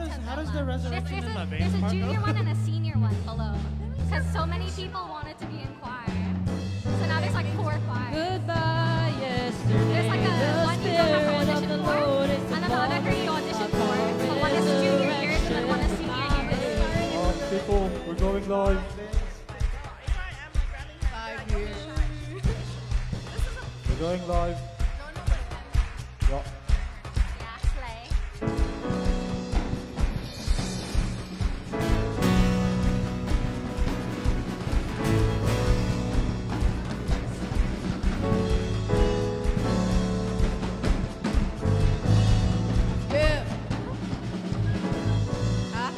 how does the resurrection in my veins There's a part junior go? one and a senior one below. Because so many people wanted to be in choir. So now there's like 4 choirs. Goodbye, yesterday. There's like a The one you don't have to Spirit of audition the for, Lord is and then the upon other 3 you me. audition for. But one is junior years and then one is senior years. People, we're going live. 5 years. We're going live. Yeah. Yeah, slay. Yeah. Ha?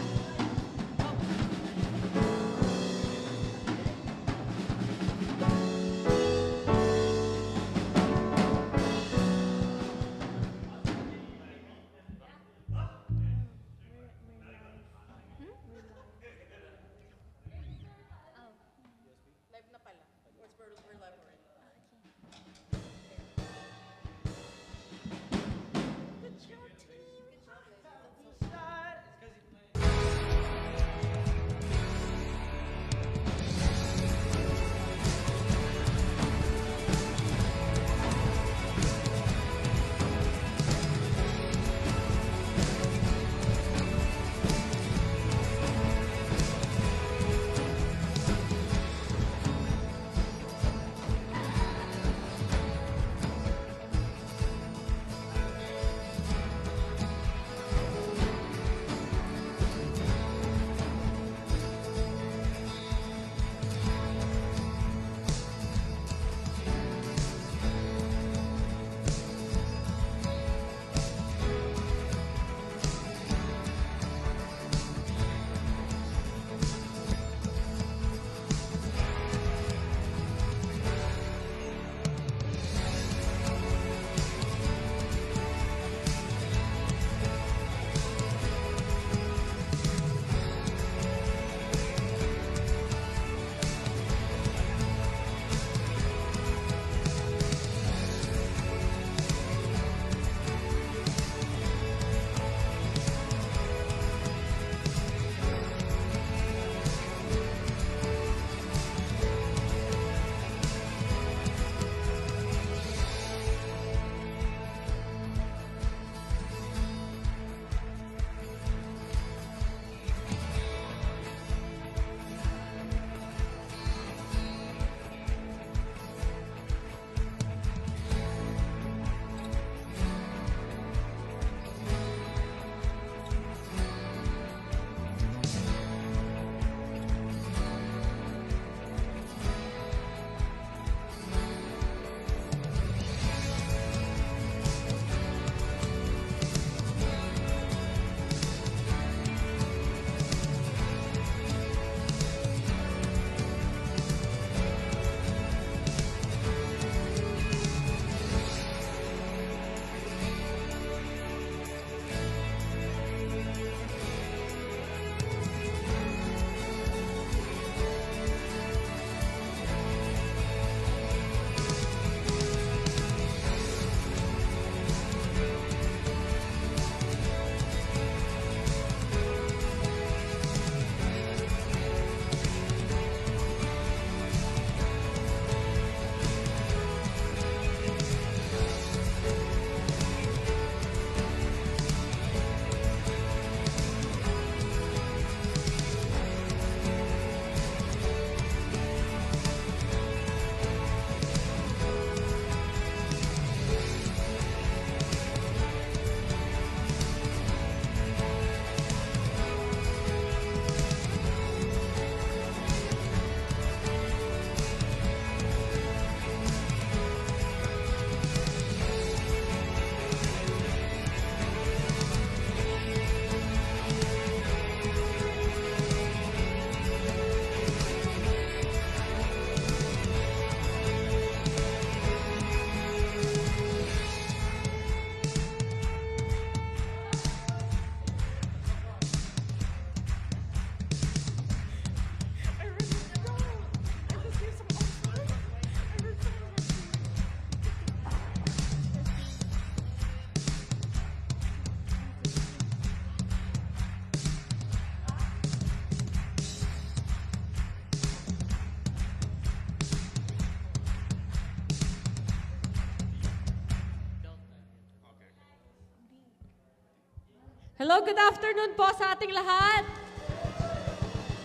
Hello, good afternoon po sa ating lahat.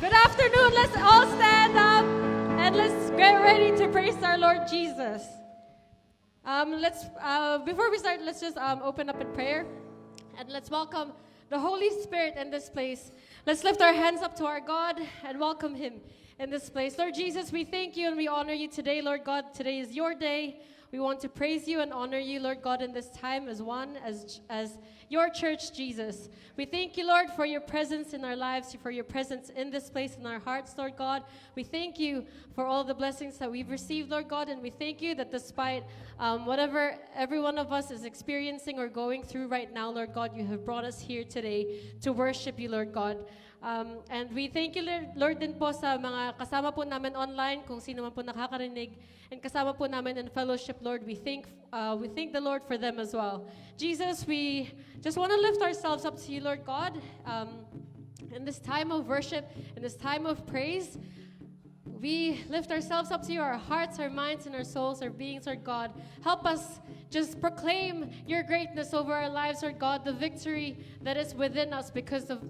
Good afternoon. Let's all stand up and let's get ready to praise our Lord Jesus. Before we start, let's just open up in prayer and let's welcome the Holy Spirit in this place. Let's lift our hands up to our God and welcome Him in this place. Lord Jesus, we thank you and we honor you today, Lord God. Today is your day. We want to praise you and honor you, Lord God, in this time as one, as your church, Jesus. We thank you, Lord, for your presence in our lives, for your presence in this place in our hearts, Lord God. We thank you for all the blessings that we've received, Lord God, and we thank you that despite whatever every one of us is experiencing or going through right now, Lord God, you have brought us here today to worship you, Lord God. And we thank you, Lord, din po sa mga kasama po namin online, kung sino man po nakakarinig, and kasama po namin in fellowship, Lord. We thank the Lord for them as well. Jesus, we just want to lift ourselves up to you, Lord God. In this time of worship, in this time of praise, we lift ourselves up to you, our hearts, our minds, and our souls, our beings, Lord God. Help us just proclaim your greatness over our lives, Lord God, the victory that is within us because of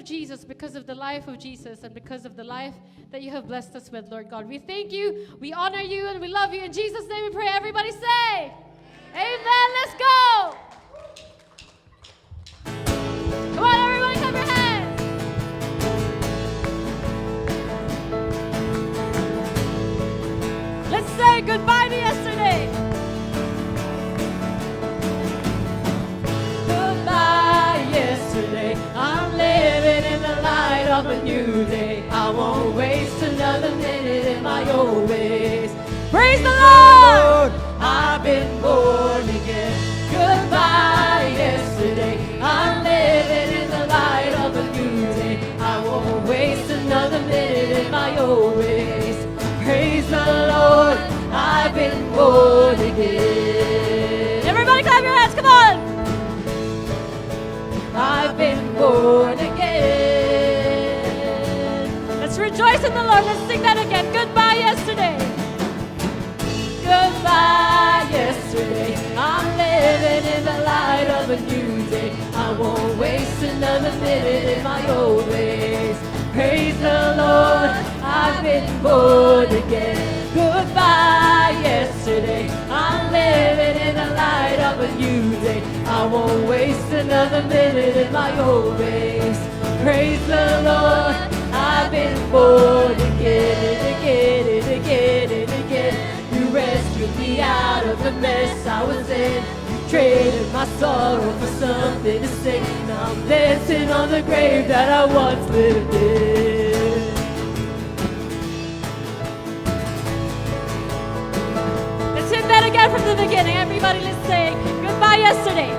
Jesus, because of the life of Jesus, and because of the life that you have blessed us with, Lord God. We thank you, we honor you, and we love you. In Jesus' name we pray. Everybody say, Amen. Let's go. Come on, everybody, clap your hands. Let's say goodbye to yesterday. Goodbye yesterday. I'm living in the light of a new day. I won't waste another minute in my old ways. Praise the Lord! I've been born again. Goodbye yesterday. I'm living in the light of a new day. I won't waste another minute in my old ways. Praise the Lord, I've been born again. Everybody clap your hands, come on! I've been born again. Let's rejoice in the Lord. Let's sing that again. Goodbye yesterday. Goodbye yesterday. I'm living in the light of a new day. I won't waste another minute in my old ways. Praise the Lord, I've been born again. Goodbye yesterday. I'm living in the light of a new day. I won't waste another minute in my old ways. Praise the Lord, I've been born again and again and again and again. You rescued me out of the mess I was in. Traded my sorrow for something to sing. Now I'm dancing on the grave that I once lived in. Let's hit that again from the beginning. Everybody, let's sing goodbye yesterday.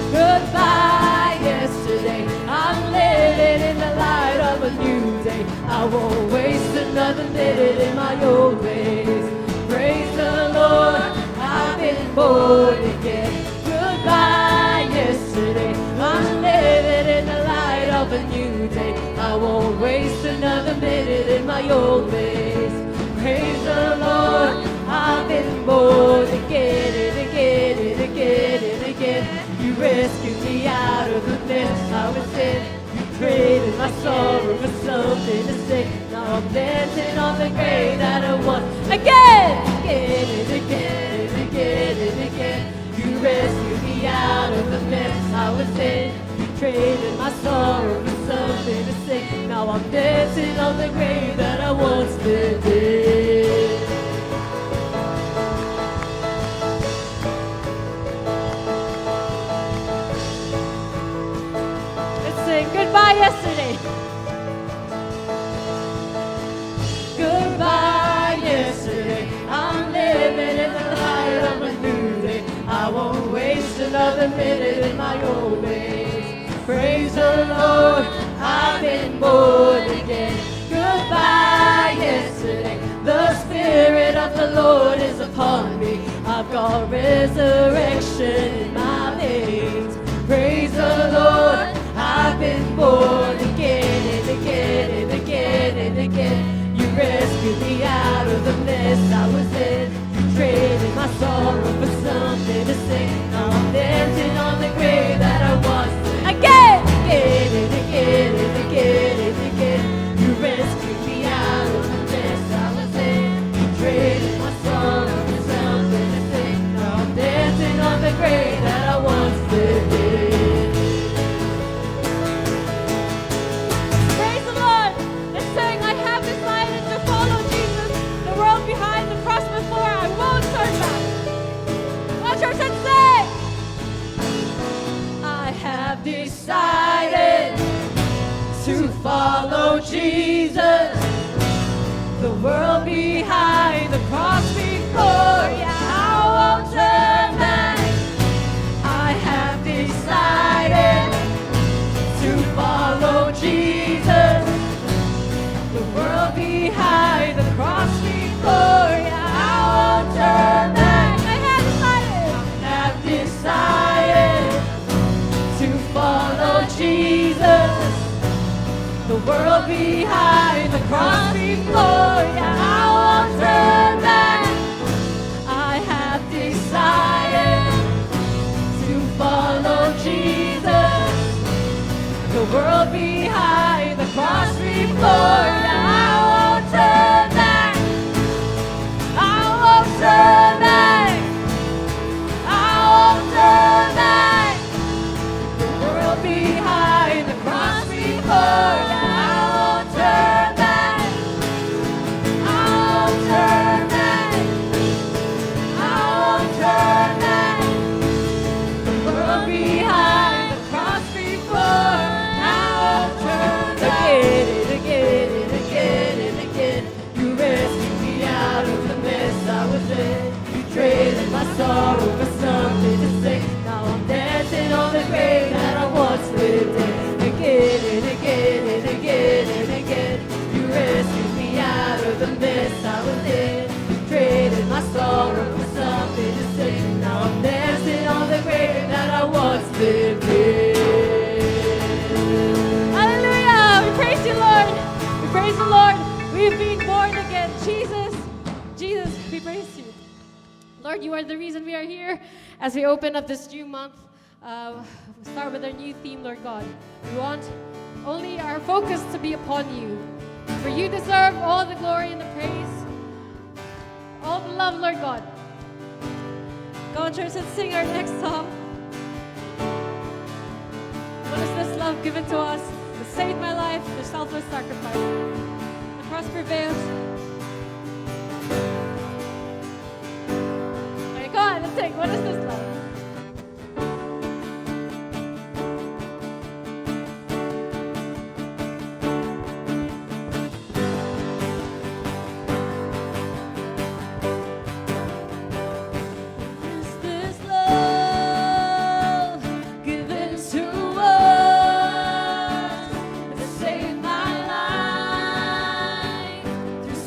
Goodbye yesterday. I'm living in the light of a new day. I won't waste another minute in my old ways. Praise the Lord, I've been born again. Goodbye yesterday. I'm living in the light of a new day. I won't waste another minute in my old ways. Praise the Lord, I've been born again and again and again and again. You rescued me out of the mess I was in. You traded my sorrow for something to say. Now I'm dancing on the grave that I once. Again, again and again and again and again. You rescued me out of the mess I was in. You traded my sorrow for something to say. Now I'm dancing on the grave that I once lived in. Let's sing goodbye yesterday. Goodbye yesterday. I'm living in the light of a new day. I won't waste another minute in my old ways. Praise the Lord, I've been born again. Goodbye yesterday. The Spirit of the Lord is upon me. I've got resurrection in my veins. Praise the Lord, I've been born again and again and again and again. You rescued me out of the mess I was in. You traded my sorrow for some have decided to follow Jesus. The world behind, the cross before, yeah, I won't turn back. I have decided to follow Jesus. The world behind, the cross before, yeah, I won't turn back. I have decided to follow Jesus. The world behind, the cross before, yeah, I won't turn back. I have decided to follow Jesus. The world behind, the cross before, yeah, I won't turn back. I won't turn back. I won't turn back. The world behind, the cross before, yeah, I won't turn back. I won't turn back. I won't turn back. The world behind, the cross before, I won't turn back. Again and again and again, you rescued me out of the mess I was in. You traded my sorrow for something to sing. Now I'm dancing on the grave that I once lived in. Again and again and again and again, you rescued me out of the mess I was in. You traded my sorrow for something to sing. Now I'm dancing on the grave that I once lived in. Hallelujah! We praise you, Lord. We praise the Lord. We've been born again. Jesus, Jesus, we praise you. Lord, you are the reason we are here as we open up this new month. We start with our new theme, Lord God. We want only our focus to be upon you. For you deserve all the glory and the praise, all the love, Lord God. Go on, church, and sing our next song. What is this love given to us? To save my life, the selfless sacrifice. The cross prevails. Okay, go on, let's sing. What is this love? Is this love given to us to save my life through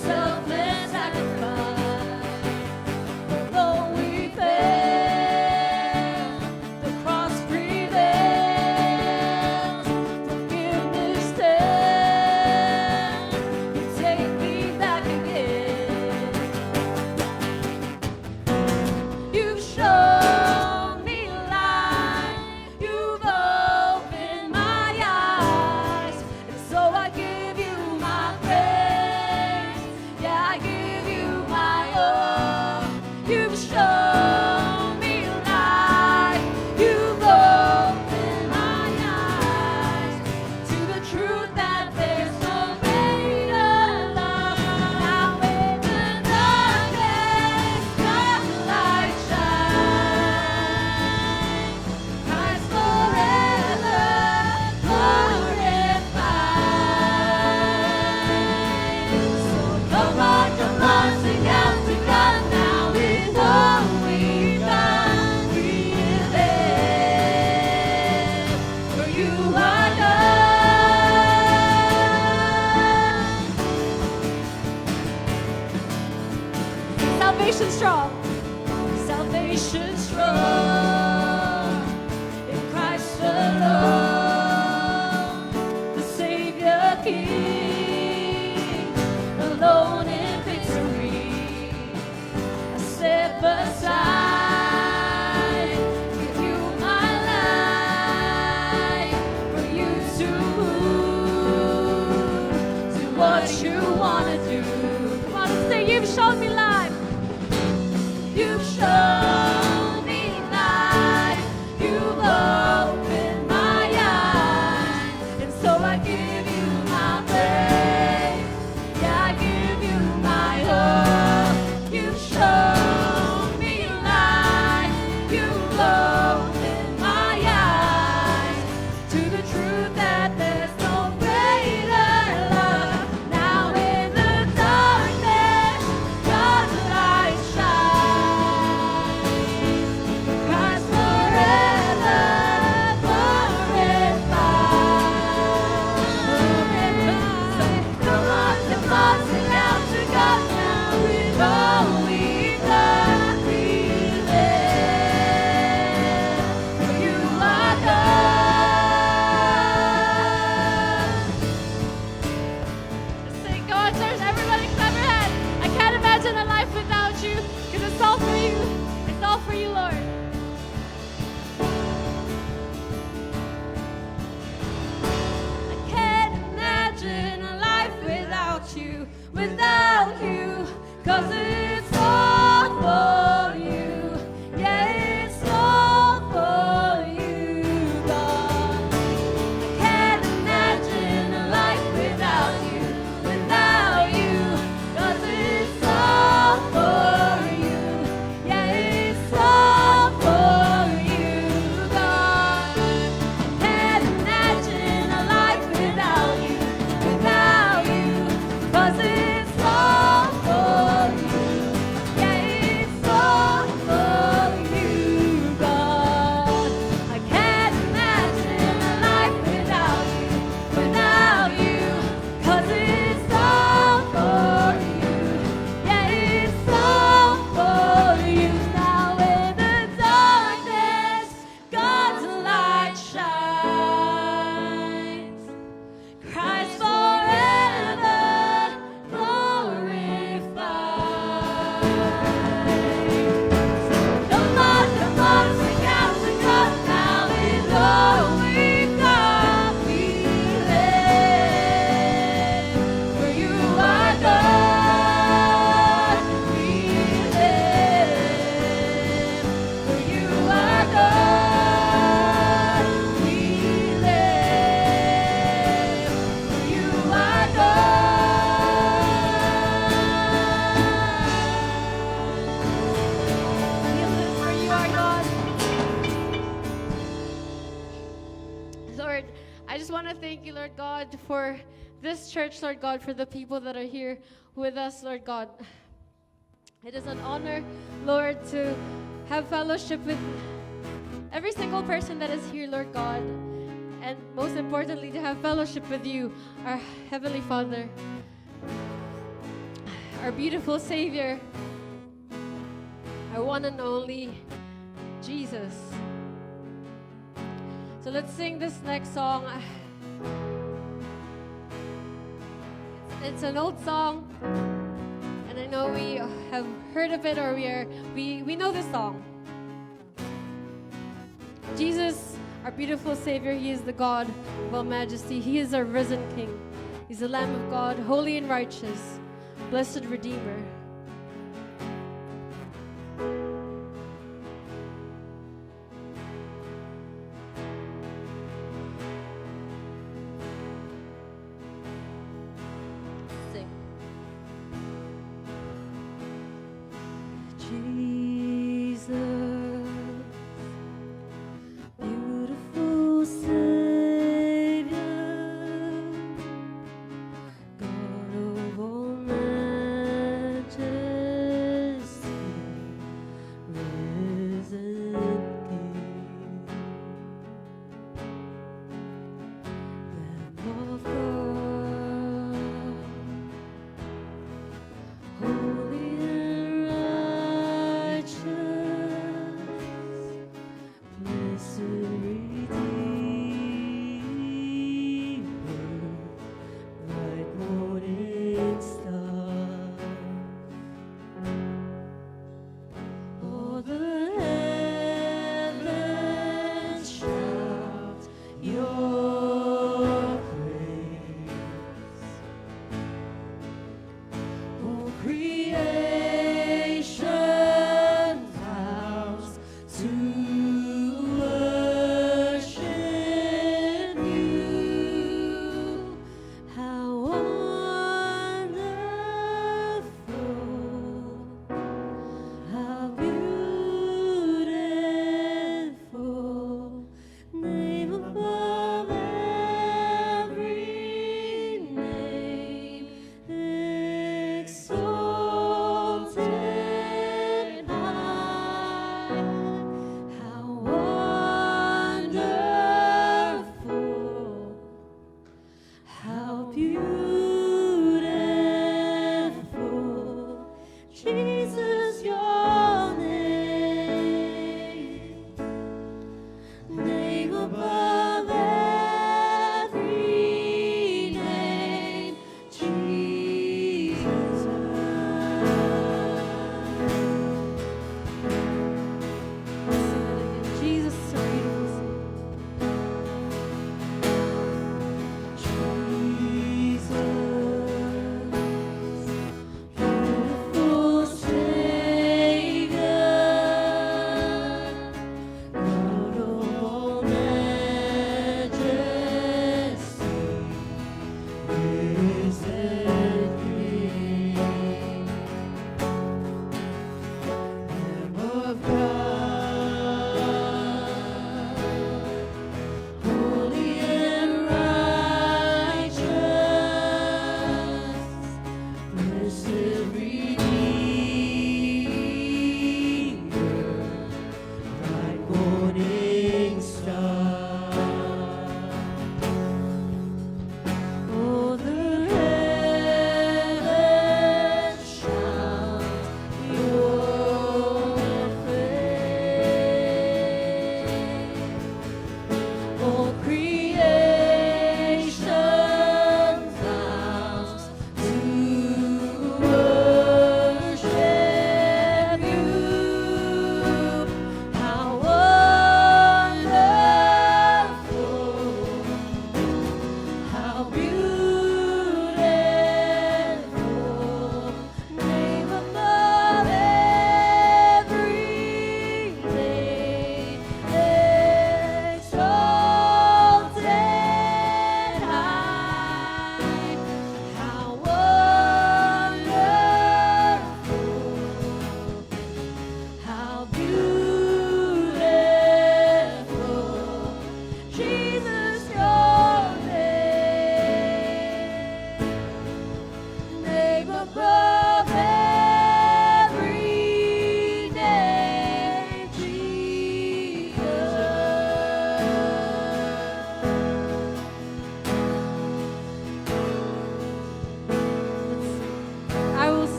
'cause it's all for you. Yeah, it's all for you, God. I can't imagine a life without you, without you, 'cause it's all for you. Yeah, it's all for you, God. I can't imagine a life without you, without you, 'cause it's all for you. Yeah, it's all for you, God. I can't imagine a life without you, without you, 'cause it's all for you. Yeah, it's all for you. Now in the darkness, God's light shines. Christ forever glorified. Come on, sing out to God now is all we've got. We live, for you are God. We live, for you are God. We live, for you are God. We live, for you are God. Lord, I just want to thank you, Lord God, for this church, Lord God, for the people that are here with us, Lord God. It is an honor, Lord, to have fellowship with every single person that is here, Lord God. And most importantly, to have fellowship with you, our Heavenly Father, our beautiful Savior, our one and only Jesus. So let's sing this next song. It's an old song, and I know we have heard of it, or we know this song. Jesus, our beautiful Savior, He is the God of all majesty. He is our risen King. He's the Lamb of God, holy and righteous, blessed Redeemer. Sing. Jesus, beautiful Savior, God of all majesty.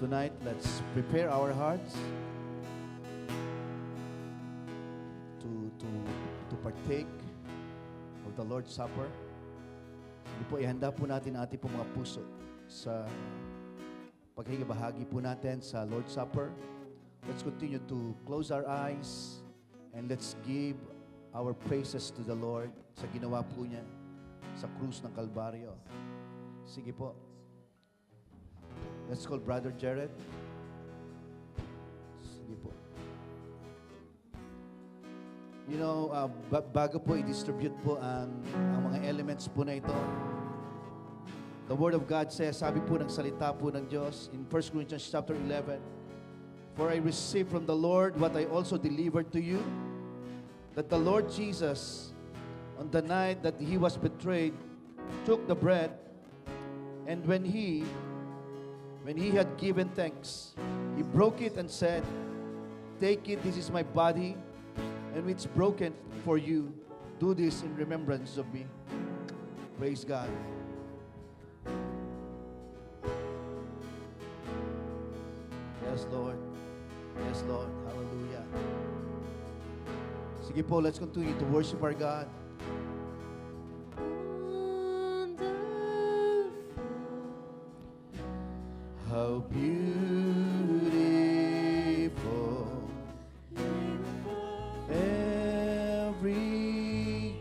tonight, let's prepare our hearts to partake of the Lord's Supper. Hindi po, ihanda po natin ating po mga puso sa paghihibahagi po natin sa Lord's Supper. Let's continue to close our eyes and let's give our praises to the Lord sa ginawa po niya sa krus ng Kalbaryo. Sige po. Let's call Brother Jared. Sige po. You know, bago po i-distribute po ang mga elements po na ito, the Word of God says, sabi po ng salita po ng Diyos in 1 Corinthians chapter 11, "For I received from the Lord what I also delivered to you, that the Lord Jesus, on the night that He was betrayed, took the bread, and when He had given thanks, He broke it and said, 'Take it, this is my body, and it's broken for you. Do this in remembrance of me.'" Praise God. Yes, Lord. Yes, Lord. Hallelujah. Sige po, let's continue to worship our God. How beautiful every name.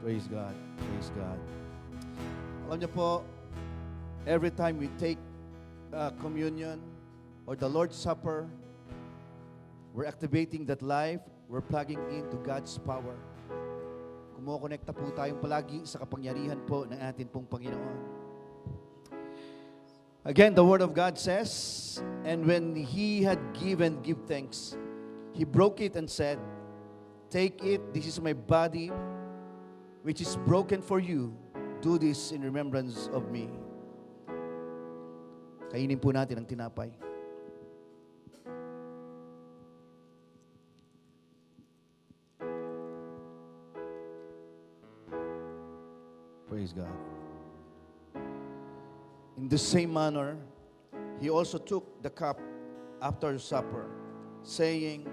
Praise God. Praise God. Alam niyo po, every time we take communion or the Lord's Supper, we're activating that life. We're plugging into God's power. Kumukonekta po tayong palagi sa kapangyarihan po ng ating pong Panginoon. Again, the Word of God says, "And when He had give thanks, He broke it and said, 'Take it, this is my body, which is broken for you. Do this in remembrance of me.'" Kainin po natin ang tinapay. Praise God. In the same manner, He also took the cup after supper, saying,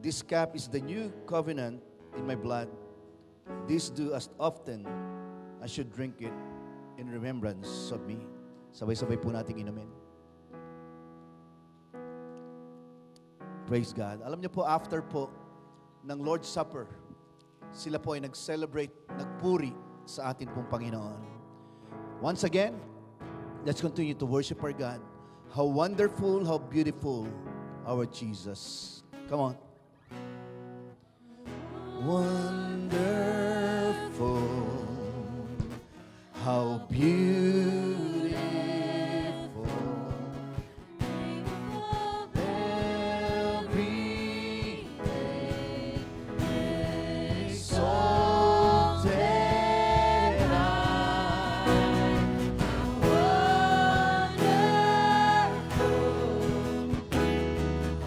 "This cup is the new covenant in my blood. This do as often as you drink it in remembrance of me." Sabay-sabay po nating inumin. Praise God. Alam niyo po, after po ng Lord's Supper, sila po ay nag-celebrate, nagpuri sa atin pong Panginoon. Once again, let's continue to worship our God. How wonderful, how beautiful our Jesus. Come on. Wonderful, how beautiful, every name exalted high. Wonderful,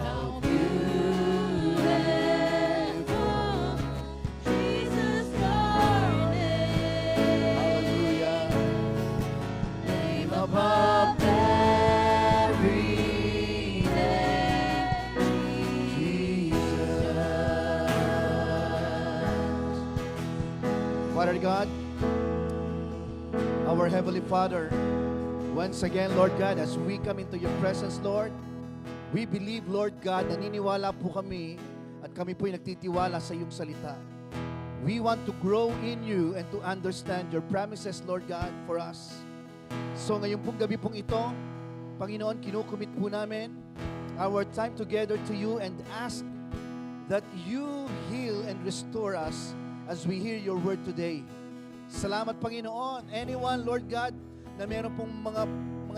how beautiful, Jesus your name. Hallelujah. Name above every name, Jesus. Father God, our Heavenly Father, once again, Lord God, as we come into your presence, Lord, we believe, Lord God, naniniwala po kami at kami po'y nagtitiwala sa iyong salita. We want to grow in you and to understand your promises, Lord God, for us. So ngayong pong gabi pong ito, Panginoon, kinukumit po namin our time together to you and ask that you heal and restore us as we hear your word today. Salamat, Panginoon. Anyone, Lord God, na meron pong mga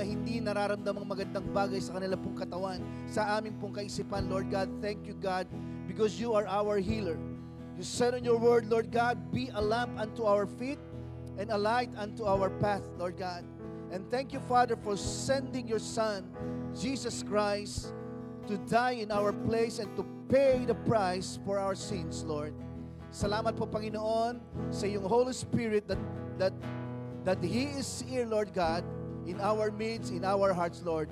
hindi nararamdamang magandang bagay sa kanila pong katawan, sa aming pong kaisipan, Lord God, thank you, God, because you are our healer. You said in your word, Lord God, be a lamp unto our feet and a light unto our path, Lord God. And thank you, Father, for sending your Son, Jesus Christ, to die in our place and to pay the price for our sins, Lord. Salamat po, Panginoon, sa iyong Holy Spirit that He is here, Lord God, in our midst, in our hearts, Lord,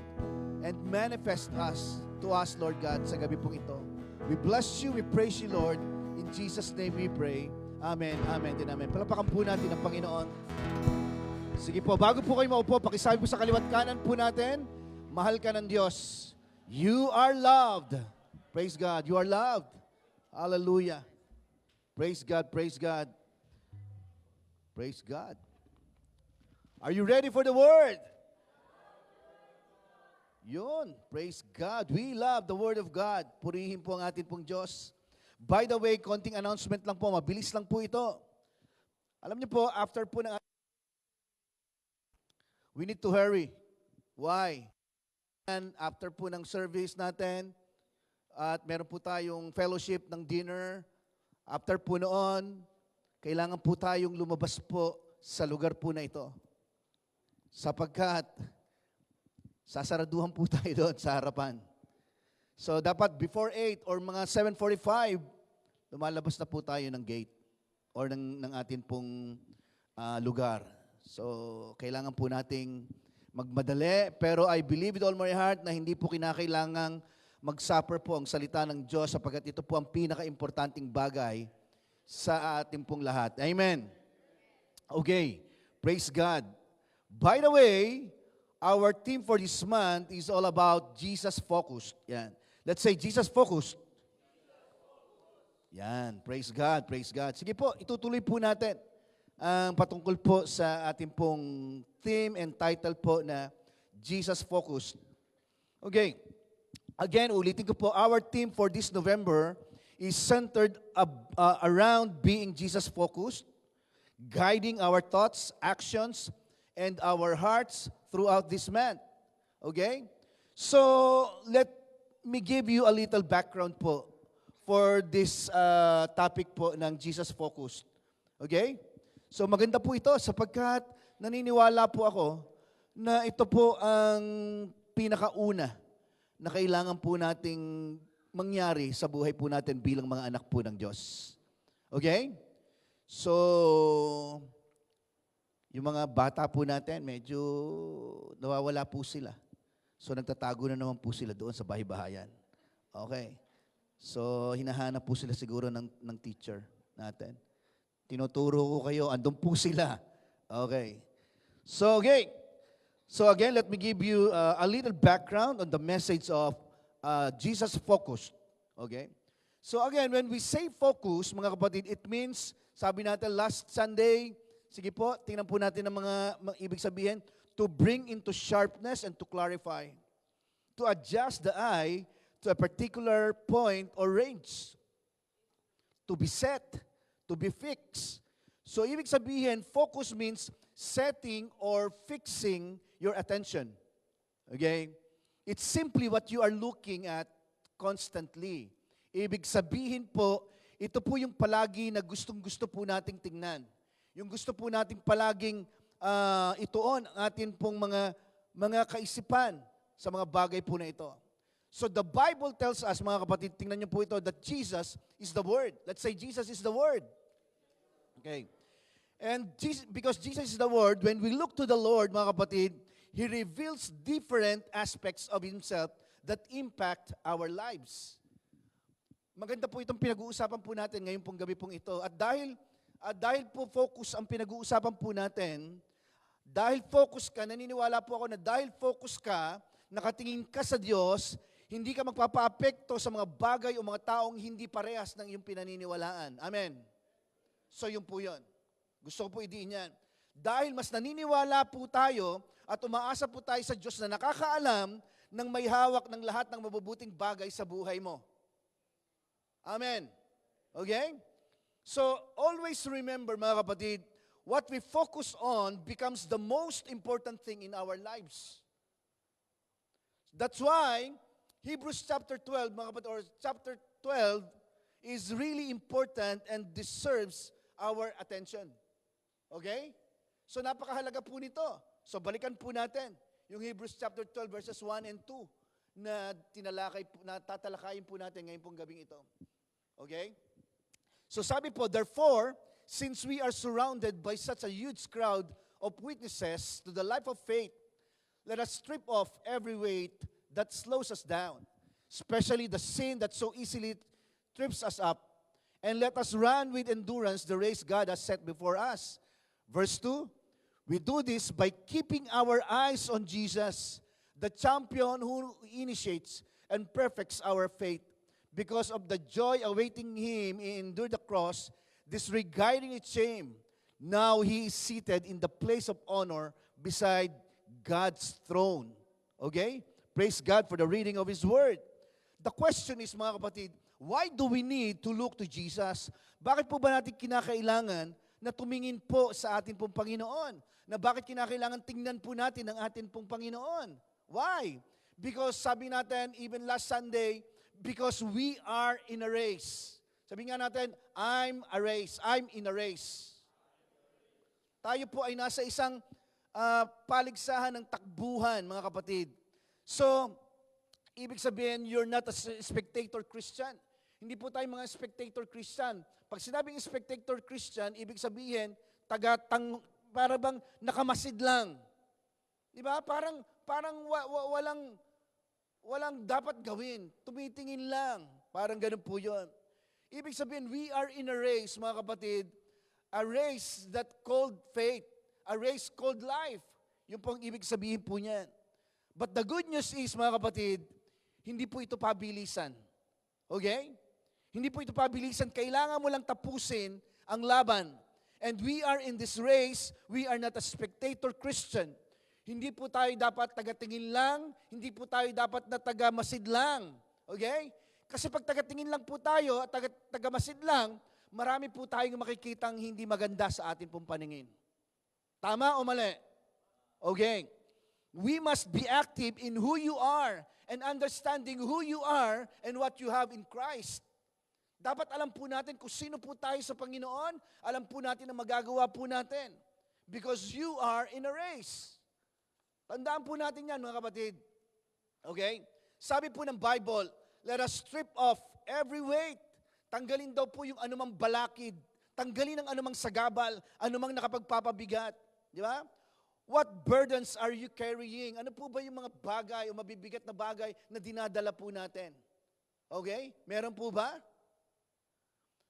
and manifest to us, Lord God, sa gabi pong ito. We bless you, we praise you, Lord. In Jesus' name we pray. Amen, amen, din amen. Palapakan po natin ang Panginoon. Sige po, bago po kayo maupo, pakisabi po sa kaliwat kanan po natin, mahal ka ng Diyos. You are loved. Praise God, you are loved. Hallelujah. Praise God, praise God. Praise God. Are you ready for the word? Yun, praise God. We love the word of God. Purihin po ang atin pong Diyos. By the way, konting announcement lang po, mabilis lang po ito. Alam niyo po, after po ng we need to hurry. Why? And after po ng service natin, at meron po tayong fellowship ng dinner, after po noon, kailangan po tayong lumabas po sa lugar po na ito. Sapagkat, sasaraduhan po tayo doon sa harapan. So, dapat before 8 or mga 7:45, lumalabas na po tayo ng gate or ng atin pong lugar. So, kailangan po nating magmadali, pero I believe with all my heart na hindi po kinakailangang mag-suffer po ang salita ng Diyos sapagkat ito po ang pinaka-importanting bagay sa ating pong lahat. Amen. Okay, praise God. By the way, our theme for this month is all about Jesus-focused. Yan. Let's say Jesus-focused. Yan, praise God, praise God. Sige po, itutuloy po natin ang patungkol po sa ating pong theme and title po na Jesus-focused. Okay, again, ulitin ko po, our theme for this November is centered around being Jesus-focused, guiding our thoughts, actions, and our hearts throughout this month. Okay? So, let me give you a little background po for this topic po ng Jesus-focused. Okay? So, maganda po ito sapagkat naniniwala po ako na ito po ang pinakauna na kailangan po nating mangyari sa buhay po natin bilang mga anak po ng Diyos. Okay? So, yung mga bata po natin, medyo nawawala po sila. So, nagtatago na naman po sila doon sa bahay-bahayan. Okay. So, hinahanap po sila siguro ng teacher natin. Tinuturo ko kayo, andun po sila. Okay. So, okay. So, again, let me give you a little background on the message of Jesus-focused. Okay. So, again, when we say focus, mga kapatid, it means, sabi natin last Sunday, sige po, tingnan po natin ang mga ibig sabihin, to bring into sharpness and to clarify. To adjust the eye to a particular point or range. To be set, to be fixed. So, ibig sabihin, focus means setting or fixing your attention. Okay? It's simply what you are looking at constantly. Ibig sabihin po, ito po yung palagi na gustong-gusto po nating tingnan. Yung gusto po nating palaging ituon ang atin pong mga kaisipan sa mga bagay po na ito. So the Bible tells us, mga kapatid, tingnan niyo po ito, that Jesus is the Word. Let's say Jesus is the Word. Okay. And because Jesus is the Word, when we look to the Lord, mga kapatid, He reveals different aspects of Himself that impact our lives. Maganda po itong pinag-uusapan po natin ngayon pong gabi pong ito. At dahil po focus ang pinag-uusapan po natin, Dahil focus ka, naniniwala po ako na dahil focus ka, nakatingin ka sa Diyos, hindi ka magpapaapekto sa mga bagay o mga taong hindi parehas ng iyong pinaniniwalaan. Amen. So yun po yun. Gusto ko po idiin yan. Dahil mas naniniwala po tayo at umaasa po tayo sa Diyos na nakakaalam ng may hawak ng lahat ng mabubuting bagay sa buhay mo. Amen. Okay? So, always remember mga kapatid, what we focus on becomes the most important thing in our lives. That's why, Hebrews chapter 12, mga kapatid, or chapter 12 is really important and deserves our attention. Okay? So, napakahalaga po nito. So, balikan po natin yung Hebrews chapter 12 verses 1 and 2 na tatalakayin po natin ngayon pong gabing ito. Okay? So, sabi po, therefore, since we are surrounded by such a huge crowd of witnesses to the life of faith, let us strip off every weight that slows us down, especially the sin that so easily trips us up, and let us run with endurance the race God has set before us. Verse 2, we do this by keeping our eyes on Jesus, the champion who initiates and perfects our faith. Because of the joy awaiting him, he endured the cross, disregarding its shame. Now he is seated in the place of honor beside God's throne. Okay? Praise God for the reading of His Word. The question is, mga kapatid, why do we need to look to Jesus? Bakit po ba natin kinakailangan na tumingin po sa atin pong Panginoon? Na bakit kinakailangan tingnan po natin ang atin pong Panginoon? Why? Because sabi natin, even last Sunday, because we are in a race. Sabi nga natin, I'm in a race. Tayo po ay nasa isang paligsahan ng takbuhan, mga kapatid. So, ibig sabihin, you're not a spectator Christian. Hindi po tayo mga spectator Christian. Pag sinabing spectator Christian, ibig sabihin, para bang nakamasid lang. Di ba? Parang walang dapat gawin. Tumitingin lang. Parang ganun po yun. Ibig sabihin, we are in a race, mga kapatid. A race that called faith. A race called life. Yun po ang ibig sabihin po niyan. But the good news is, mga kapatid, hindi po ito pabilisan. Okay? Hindi po ito pabilisan. Kailangan mo lang tapusin ang laban. And we are in this race, we are not a spectator Christian. Hindi po tayo dapat tagatingin lang, hindi po tayo dapat na tagamasid lang. Okay? Kasi pag tagatingin lang po tayo at tagamasid lang, marami po tayong makikitang hindi maganda sa atin pong paningin. Tama o mali? Okay. We must be active in who you are and understanding who you are and what you have in Christ. Dapat alam po natin kung sino po tayo sa Panginoon, alam po natin ang magagawa po natin. Because you are in a race. Tandaan po natin yan, mga kapatid. Okay? Sabi po ng Bible, let us strip off every weight. Tanggalin daw po yung anumang balakid. Tanggalin ang anumang sagabal, anumang nakapagpapabigat. Di ba? What burdens are you carrying? Ano po ba yung mga bagay o mabibigat na bagay na dinadala po natin? Okay? Meron po ba?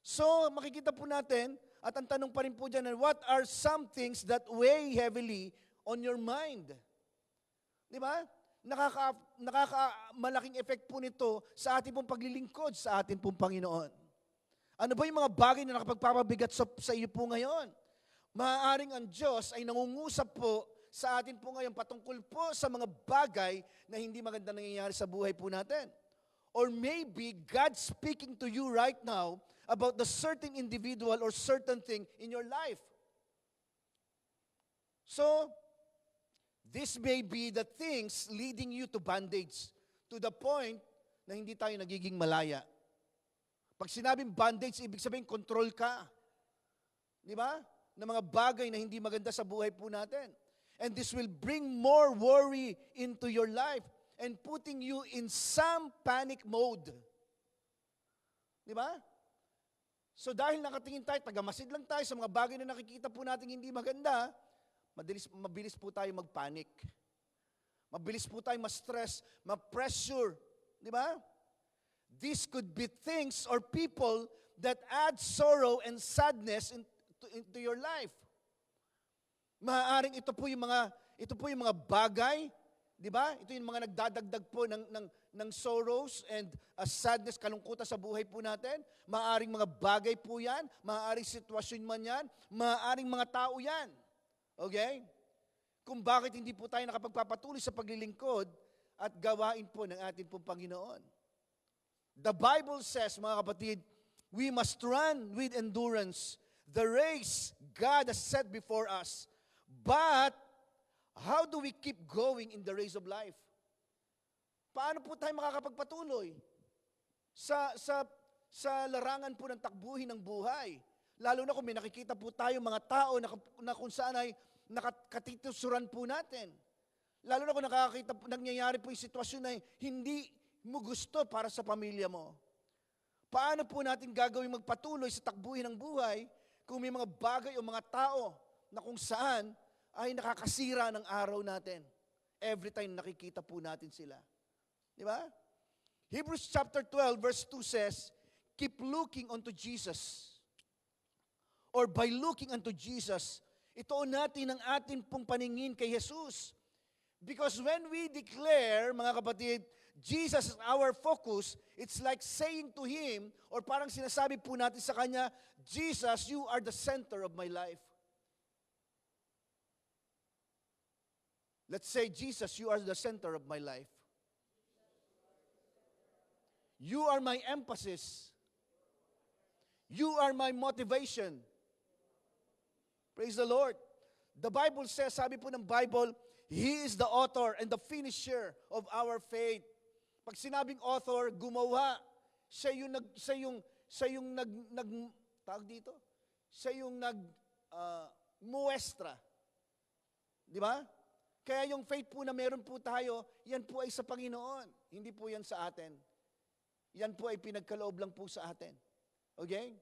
So, makikita po natin, at ang tanong pa rin po dyan, what are some things that weigh heavily on your mind? Di ba? Malaking effect po nito sa ating pong paglilingkod sa ating pong Panginoon. Ano ba yung mga bagay na nakapagpapabigat sa iyo po ngayon? Maaaring ang Diyos ay nangungusap po sa atin po ngayon patungkol po sa mga bagay na hindi maganda nangyayari sa buhay po natin. Or maybe God speaking to you right now about the certain individual or certain thing in your life. So, this may be the things leading you to bondage to the point na hindi tayo nagiging malaya. Pag sinabing bondage, ibig sabihin control ka. Di ba? Na mga bagay na hindi maganda sa buhay po natin. And this will bring more worry into your life and putting you in some panic mode. Di ba? So dahil nakatingin tayo, tagamasid lang tayo sa mga bagay na nakikita po natin hindi maganda, mabilis po tayo magpanic. Mabilis po tayo ma-stress, ma-pressure. Di ba? These could be things or people that add sorrow and sadness into your life. Maaaring ito po yung mga bagay, di ba? Ito yung mga nagdadagdag po ng sorrows and sadness, kalungkutan sa buhay po natin. Maaaring mga bagay po yan, maaaring sitwasyon man yan, maaaring mga tao yan. Okay? Kung bakit hindi po tayo nakapagpapatuloy sa paglilingkod at gawain po ng ating pong Panginoon. The Bible says, mga kapatid, we must run with endurance the race God has set before us. But, how do we keep going in the race of life? Paano po tayo makakapagpatuloy sa larangan po ng takbuhin ng buhay? Lalo na kung may nakikita po tayo mga tao na kung saan ay nakatitusuran po natin. Lalo na kung nangyayari po yung sitwasyon na hindi mo gusto para sa pamilya mo. Paano po natin gagawin magpatuloy sa takbuhin ng buhay kung may mga bagay o mga tao na kung saan ay nakakasira ng araw natin every time nakikita po natin sila. Di ba? Hebrews chapter 12 verse 2 says, keep looking unto Jesus. Or by looking unto Jesus, itoon natin ang atin pong paningin kay Jesus. Because when we declare, mga kapatid, Jesus is our focus, it's like saying to Him, or parang sinasabi po natin sa Kanya, Jesus, you are the center of my life. Let's say, Jesus, you are the center of my life. You are my emphasis. You are my motivation. Praise the Lord. The Bible says, sabi po ng Bible, He is the author and the finisher of our faith. Pag sinabing author, gumawa. Siya yung muestra. Di ba? Kaya yung faith po na meron po tayo, yan po ay sa Panginoon. Hindi po yan sa atin. Yan po ay pinagkaloob lang po sa atin. Okay?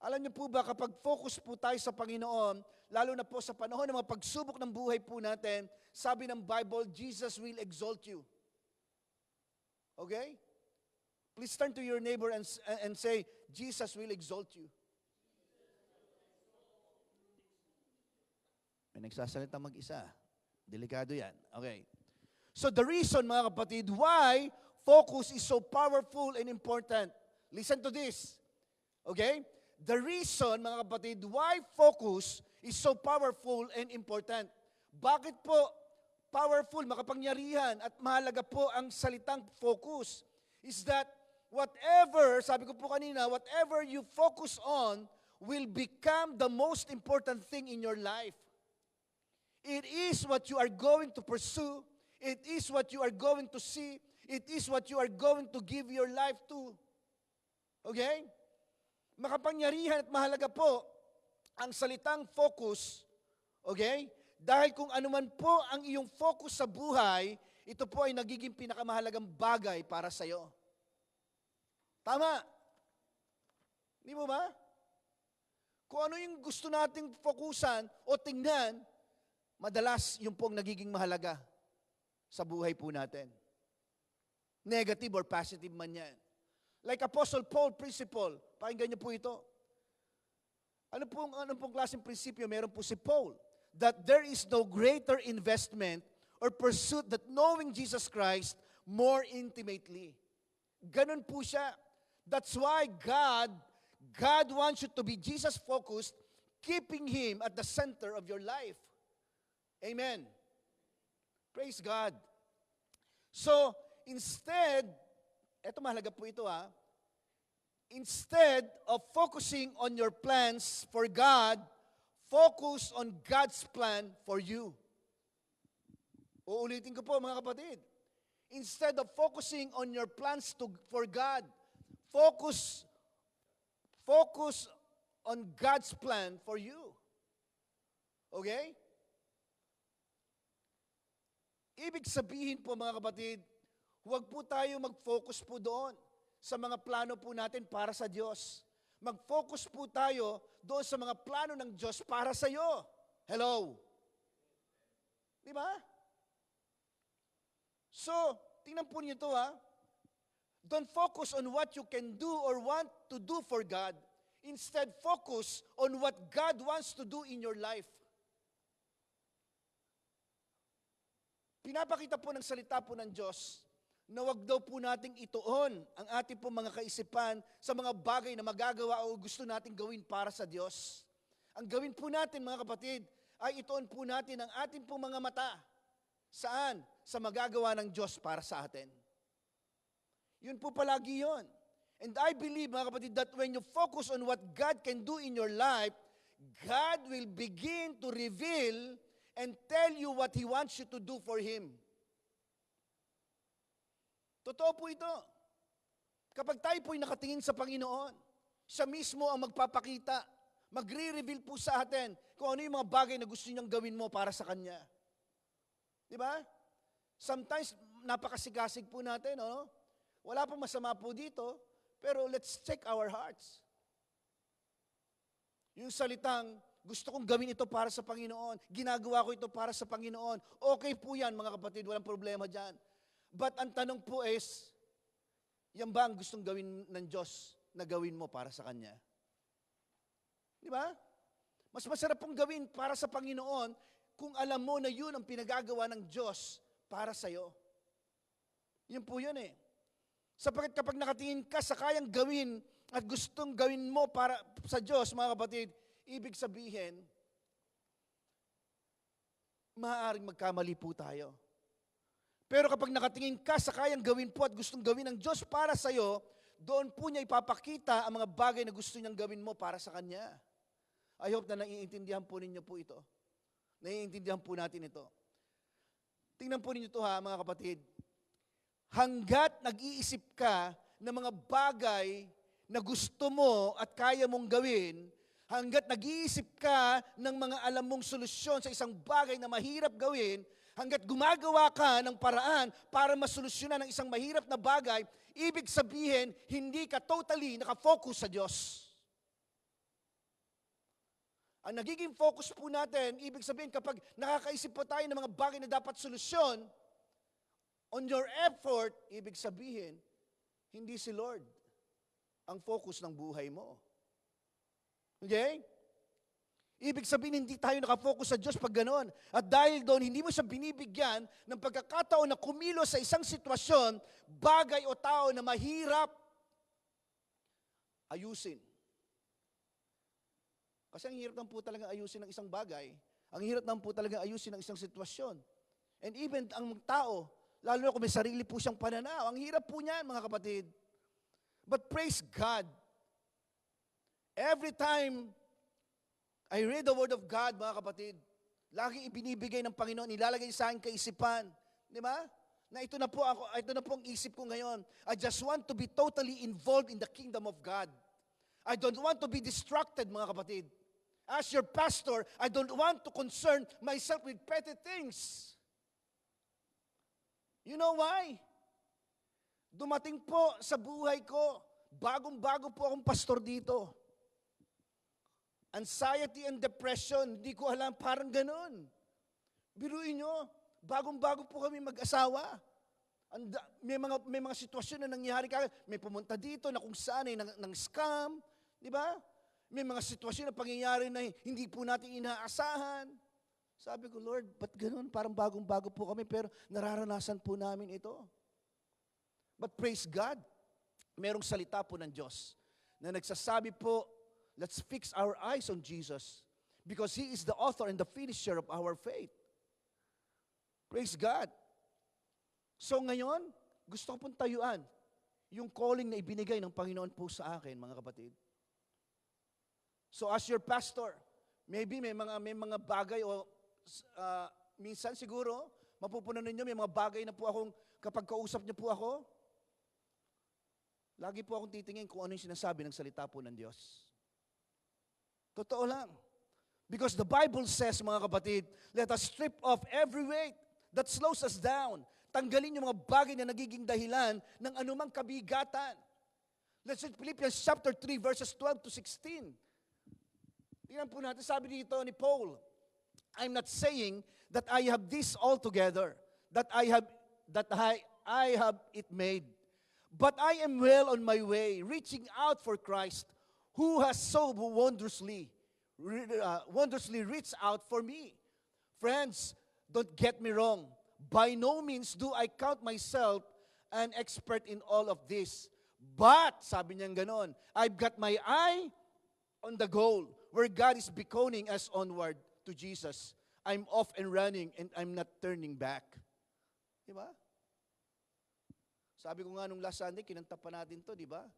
Alam niyo po ba, kapag focus po tayo sa Panginoon, lalo na po sa panahon ng mga pagsubok ng buhay po natin, sabi ng Bible, Jesus will exalt you. Okay? Please turn to your neighbor and say, Jesus will exalt you. May nagsasalita mag-isa. Delikado yan. Okay. So the reason, mga kapatid, why focus is so powerful and important. Listen to this. Okay? The reason, mga kapatid, why focus is so powerful and important. Bakit po powerful, makapangyarihan, at mahalaga po ang salitang focus? Is that whatever, sabi ko po kanina, whatever you focus on will become the most important thing in your life. It is what you are going to pursue. It is what you are going to see. It is what you are going to give your life to. Okay? Makapangyarihan at mahalaga po ang salitang focus, okay? Dahil kung ano man po ang iyong focus sa buhay, ito po ay nagiging pinakamahalagang bagay para sa iyo. Tama? Hindi mo ba? Kung ano yung gusto nating fokusan o tingnan, madalas yung pong nagiging mahalaga sa buhay po natin. Negative or positive man yan. Like Apostle Paul principle, pakinggan niyo po ito. Ano pong klaseng prinsipyo meron po si Paul? That there is no greater investment or pursuit than knowing Jesus Christ more intimately. Ganun po siya. That's why God wants you to be Jesus-focused, keeping Him at the center of your life. Amen. Praise God. So, instead, eto mahalaga po ito instead of focusing on your plans for God, focus on God's plan for you. Uulitin ko po mga kapatid. Instead of focusing on your plans for God, focus on God's plan for you. Okay? Ibig sabihin po mga kapatid, huwag po tayo mag-focus po doon sa mga plano po natin para sa Diyos. Mag-focus po tayo doon sa mga plano ng Diyos para sa iyo. Hello? Di ba? So, tingnan po niyo ito Don't focus on what you can do or want to do for God. Instead, focus on what God wants to do in your life. Pinapakita po ng salita po ng Diyos na wag daw po nating ituon ang ating po mga kaisipan sa mga bagay na magagawa o gusto nating gawin para sa Diyos. Ang gawin po natin, mga kapatid, ay ituon po natin ang ating po mga mata. Saan? Sa magagawa ng Diyos para sa atin. Yun po palagi yun. And I believe, mga kapatid, that when you focus on what God can do in your life, God will begin to reveal and tell you what He wants you to do for Him. Totoo po ito. Kapag tayo po'y nakatingin sa Panginoon, siya mismo ang magpapakita, magre-reveal po sa atin kung ano yung mga bagay na gusto niyang gawin mo para sa Kanya. Di ba? Sometimes, napakasigasig po natin, no? Wala pong masama po dito, pero let's check our hearts. Yung salitang, gusto kong gawin ito para sa Panginoon, ginagawa ko ito para sa Panginoon, okay po yan, mga kapatid, walang problema dyan. But ang tanong po is, yan ba ang gustong gawin ng Diyos na gawin mo para sa Kanya? Di ba? Mas masarap pong gawin para sa Panginoon kung alam mo na yun ang pinagagawa ng Diyos para sa'yo. Yun po yun eh. Sapagkat kapag nakatingin ka sa kayang gawin at gustong gawin mo para sa Diyos, mga kapatid, ibig sabihin, maaaring magkamali po tayo. Pero kapag nakatingin ka sa kayang gawin po at gustong gawin ng Diyos para sa'yo, doon po niya ipapakita ang mga bagay na gusto niyang gawin mo para sa Kanya. I hope na naiintindihan po ninyo po ito. Naiintindihan po natin ito. Tingnan po ninyo ito mga kapatid. Hanggat nag-iisip ka ng mga bagay na gusto mo at kaya mong gawin, hanggat nag-iisip ka ng mga alam mong solusyon sa isang bagay na mahirap gawin, hanggat gumagawa ka ng paraan para masolusyonan ang isang mahirap na bagay, ibig sabihin, hindi ka totally nakafocus sa Diyos. Ang nagiging focus po natin, ibig sabihin kapag nakakaisip po tayo ng mga bagay na dapat solusyon, on your effort, ibig sabihin, hindi si Lord ang focus ng buhay mo. Okay? Ibig sabihin, hindi tayo nakafocus sa Diyos pag gano'n. At dahil doon, hindi mo siya binibigyan ng pagkakataon na kumilos sa isang sitwasyon, bagay o tao na mahirap ayusin. Kasi ang hirap lang po talaga ayusin ng isang bagay. Ang hirap lang po talaga ayusin ng isang sitwasyon. And even ang tao, lalo na kung may sarili po siyang pananaw, ang hirap po niyan, mga kapatid. But praise God, every time I read the Word of God, mga kapatid, laging ibinibigay ng Panginoon, ilalagay sa aking kaisipan. Di ba? Na ito na po ako, ito na po ang isip ko ngayon. I just want to be totally involved in the kingdom of God. I don't want to be distracted, mga kapatid. As your pastor, I don't want to concern myself with petty things. You know why? Dumating po sa buhay ko, bagong-bago po akong pastor dito. Anxiety and depression, hindi ko alam, parang ganun. Biruin nyo, bagong-bago po kami mag-asawa. May mga sitwasyon na nangyari ka, may pumunta dito na kung saan ay ng scam, di ba? May mga sitwasyon na pangyayari na hindi po natin inaasahan. Sabi ko, Lord, ba't ganun? Parang bagong-bago po kami, pero nararanasan po namin ito. But praise God, merong salita po ng Diyos na nagsasabi po, let's fix our eyes on Jesus because He is the author and the finisher of our faith. Praise God. So ngayon, gusto ko pong tayuan yung calling na ibinigay ng Panginoon po sa akin, mga kapatid. So as your pastor, maybe may mga bagay o minsan siguro, mapupunan ninyo, may mga bagay na po akong, kapag kausap niyo po ako, lagi po akong titingin kung ano yung sinasabi ng salita po ng Diyos. Totoo lang. Because the Bible says, mga kapatid, let us strip off every weight that slows us down. Tanggalin yung mga bagay na nagiging dahilan ng anumang kabigatan. Let's read Philippians chapter 3, verses 12 to 16. Tingnan po natin, sabi dito ni Paul, I'm not saying that I have this all together, that I have it made. But I am well on my way, reaching out for Christ, who has so wondrously reached out for me. Friends, don't get me wrong. by no means do I count myself an expert in all of this. But, sabi niya ganon, I've got my eye on the goal where God is beckoning us onward to Jesus. I'm off and running and I'm not turning back. Diba? Sabi ko nga nung last Sunday, kinanta pa natin to, di ba?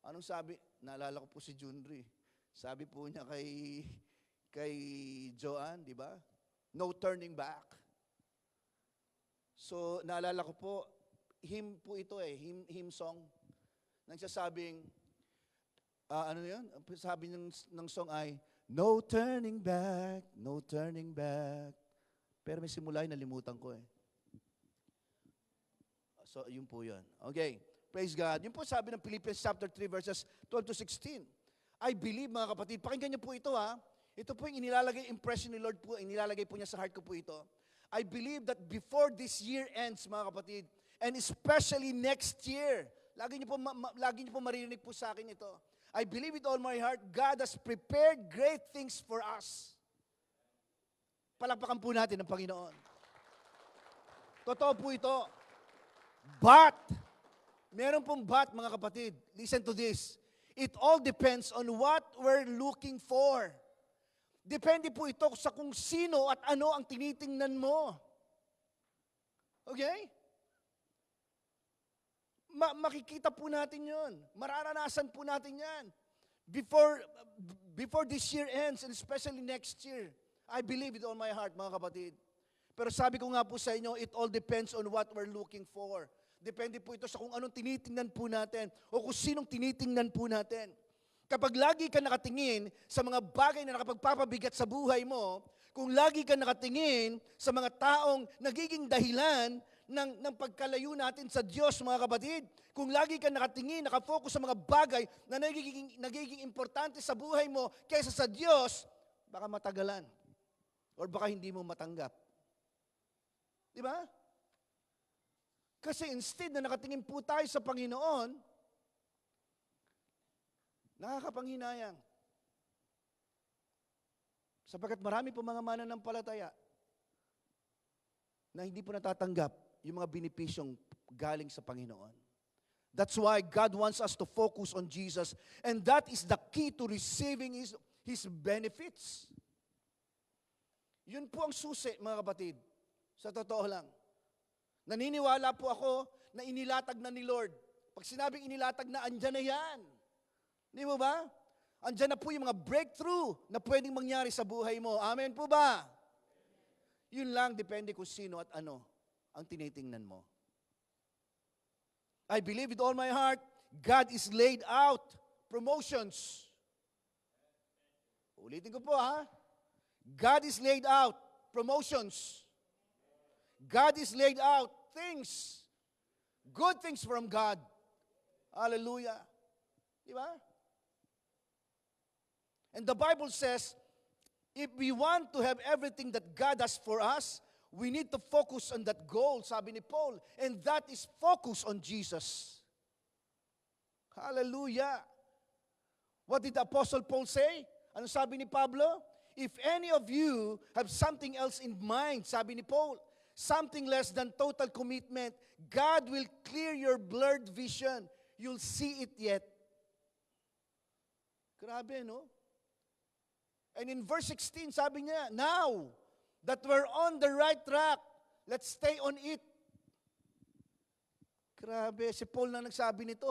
Anong sabi? Naalala ko po si Junri. Sabi po niya kay Joanne, di ba? No turning back. So, naalala ko po, hymn po ito hymn song. Nagsasabing, ano yun? Sabi ng song ay, no turning back, no turning back. Pero may simula yun, nalimutan ko So, yun po yun. Okay, praise God. Yun po sabi ng Philippians chapter 3 verses 12 to 16. I believe, mga kapatid, pakinggan niyo po ito Ito po yung inilalagay, impression ni Lord po, inilalagay po niya sa heart ko po ito. I believe that before this year ends, mga kapatid, and especially next year, lagi niyo po maririnig po sa akin ito. I believe with all my heart, God has prepared great things for us. Palakpakan po natin ang Panginoon. Totoo po ito. But, meron pong but, mga kapatid. Listen to this. It all depends on what we're looking for. Depende po ito sa kung sino at ano ang tinitingnan mo. Okay? Makikita po natin yun. Mararanasan po natin yan. Before this year ends, and especially next year, I believe with all my heart, mga kapatid. Pero sabi ko nga po sa inyo, it all depends on what we're looking for. Depende po ito sa kung anong tinitingnan po natin o kung sinong tinitingnan po natin. Kapag lagi ka nakatingin sa mga bagay na nakapagpapabigat sa buhay mo, kung lagi ka nakatingin sa mga taong nagiging dahilan ng pagkalayo natin sa Diyos, mga kapatid, kung lagi ka nakatingin, nakafocus sa mga bagay na nagiging importante sa buhay mo kaysa sa Diyos, baka matagalan or baka hindi mo matanggap. Di ba? Kasi instead na nakatingin po tayo sa Panginoon, nakakapanghinayang. Sapagkat marami po mga mananampalataya na hindi po natatanggap yung mga benepisyong galing sa Panginoon. That's why God wants us to focus on Jesus, and that is the key to receiving His benefits. Yun po ang susi, mga kapatid. Sa totoo lang. Naniniwala po ako na inilatag na ni Lord. Pag sinabing inilatag na, andyan na yan. Di mo ba? Andyan na po yung mga breakthrough na pwedeng mangyari sa buhay mo. Amen po ba? Yun lang, depende kung sino at ano ang tinitingnan mo. I believe with all my heart, God is laid out promotions. Ulitin ko po God is laid out promotions. God is laid out things. Good things from God. Hallelujah. Di ba? And the Bible says, if we want to have everything that God has for us, we need to focus on that goal, sabi ni Paul. And that is focus on Jesus. Hallelujah. What did the Apostle Paul say? Ano sabi ni Pablo? If any of you have something else in mind, sabi ni Paul, something less than total commitment, God will clear your blurred vision. You'll see it yet. Grabe, no? And in verse 16, sabi niya, now that we're on the right track, let's stay on it. Grabe, si Paul na nagsabi nito,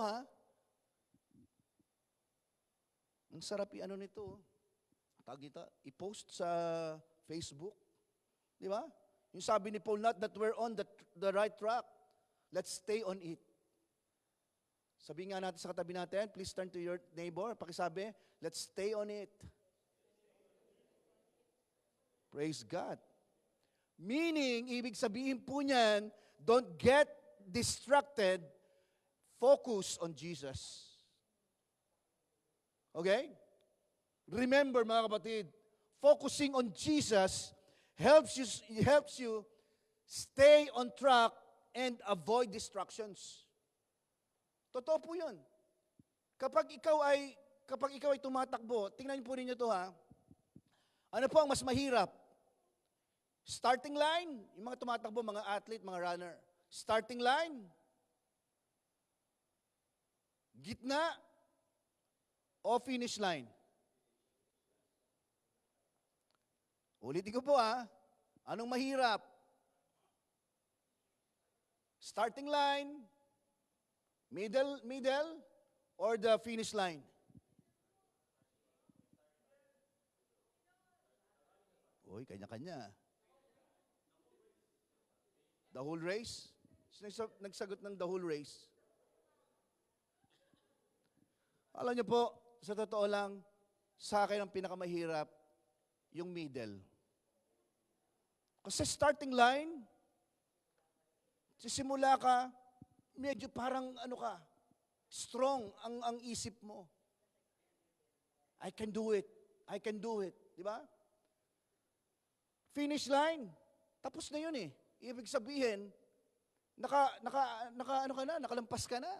Ang sarap nito. I-post sa Facebook. Di ba? Yung sabi ni Paul, not that we're on the right track. Let's stay on it. Sabi nga natin sa katabi natin, please turn to your neighbor. Pakisabi, let's stay on it. Praise God. Meaning, ibig sabihin po niyan, don't get distracted, focus on Jesus. Okay? Remember, mga kapatid, focusing on Jesus helps you stay on track and avoid distractions. Totoo po 'yun. Kapag ikaw ay tumatakbo, tingnan niyo po ninyo 'to Ano po ang mas mahirap? Starting line, yung mga tumatakbo, mga athlete, mga runner. Starting line. Gitna o finish line. Ulitin ko po Anong mahirap? Starting line, middle, or the finish line? Uy, kanya-kanya. The whole race? Sino nagsagot ng the whole race? Alam niyo po, sa totoo lang, sa akin ang pinakamahirap, yung middle. Kasi starting line, sisimula ka, medyo parang strong ang isip mo. I can do it. Di ba? Finish line, tapos na yun eh. Ibig sabihin, nakalampas ka na.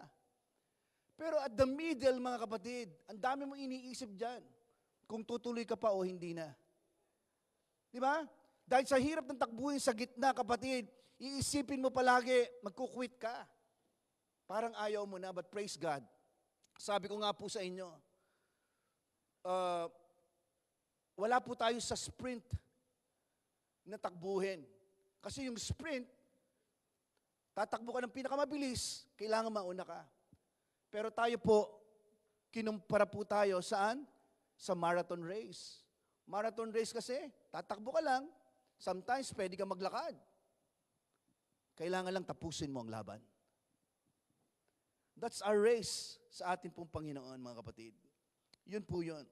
Pero at the middle, mga kapatid, ang dami mo iniisip dyan kung tutuloy ka pa o hindi na. Di ba? Dahil sa hirap ng takbuhin sa gitna, kapatid, iisipin mo palagi, magkukwit ka. Parang ayaw mo na, but praise God. Sabi ko nga po sa inyo, wala po tayo sa sprint na takbuhin. Kasi yung sprint, tatakbo ka ng pinakamabilis, kailangan mauna ka. Pero tayo po, kinumpara po tayo saan? Sa marathon race. Marathon race kasi, tatakbo ka lang, sometimes pwede ka maglakad. Kailangan lang tapusin mo ang laban. That's our race sa ating pong Panginoon, mga kapatid. Yun po yun.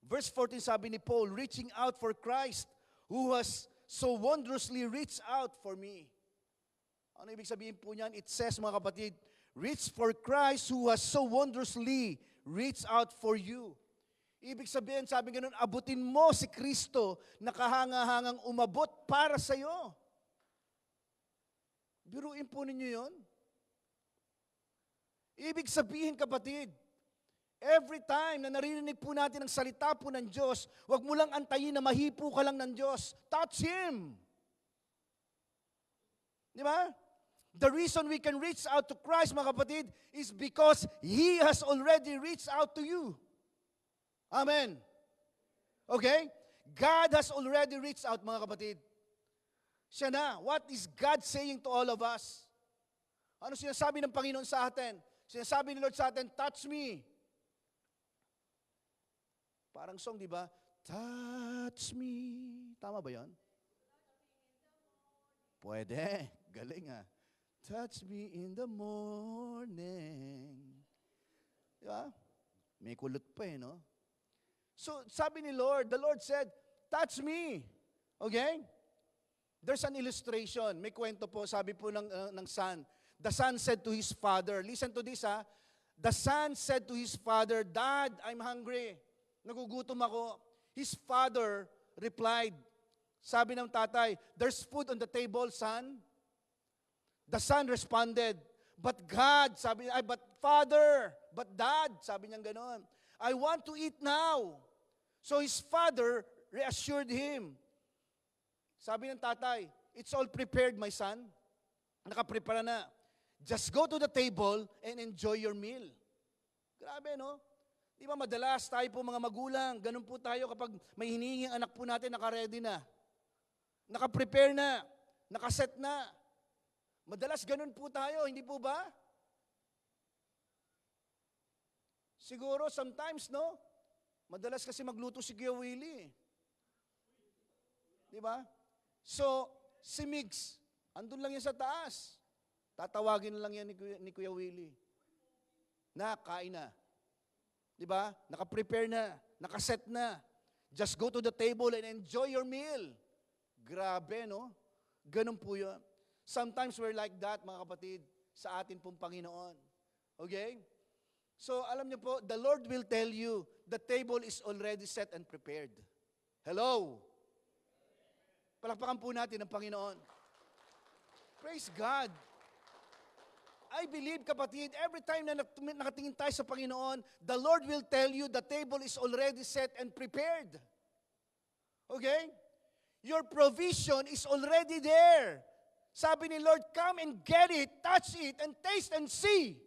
Verse 14 sabi ni Paul, reaching out for Christ who has so wondrously reached out for me. Ano ibig sabihin po niyan? It says, mga kapatid, reach for Christ who has so wondrously reached out for you. Ibig sabihin, sabi ganun, abutin mo si Kristo na kahanga-hangang umabot para sa iyo. Biruin po ninyo yun. Ibig sabihin, kapatid, every time na naririnig po natin ang salita po ng Diyos, huwag mo lang antayin na mahipo ka lang ng Diyos. Touch Him. Di ba? The reason we can reach out to Christ, mga kapatid, is because He has already reached out to you. Amen. Okay? God has already reached out, mga kapatid. Siya na. What is God saying to all of us? Ano sinasabi ng Panginoon sa atin? Sinasabi ni Lord sa atin, touch me. Parang song, di ba? Touch me. Tama ba yan? Pwede. Galing Touch me in the morning. Di ba? May kulot pa no? So, sabi ni Lord, the Lord said, touch me. Okay? There's an illustration. May kwento po, sabi po ng son. The son said to his father, listen to this The son said to his father, Dad, I'm hungry. Nagugutom ako. His father replied, sabi ng tatay, there's food on the table, son. The son responded, but God, but Father, but Dad, sabi niya gano'n, I want to eat now. So his father reassured him. Sabi ng tatay, it's all prepared, my son. Nakaprepara na. Just go to the table and enjoy your meal. Grabe, no? Di ba madalas tayo po mga magulang, ganun po tayo kapag may hinihingi ang anak po natin, naka-ready na. Naka-prepare na. Nakaset na. Madalas ganun po tayo, hindi po ba? Siguro sometimes, no? Madalas kasi magluto si Kuya Willie. Di ba? So, si Migs, andun lang yan sa taas. Tatawagin lang yan ni Kuya Willie. Kain na. Di ba? Naka-prepare na. Nakaset na. Just go to the table and enjoy your meal. Grabe, no? Ganun po yun. Sometimes we're like that, mga kapatid, sa atin pong Panginoon. Okay? So, alam niyo po, the Lord will tell you, the table is already set and prepared. Hello? Palakpakan po natin ang Panginoon. Praise God. I believe, kapatid, every time na nakatingin tayo sa Panginoon, the Lord will tell you the table is already set and prepared. Okay? Your provision is already there. Sabi ni Lord, come and get it, touch it, and taste and see.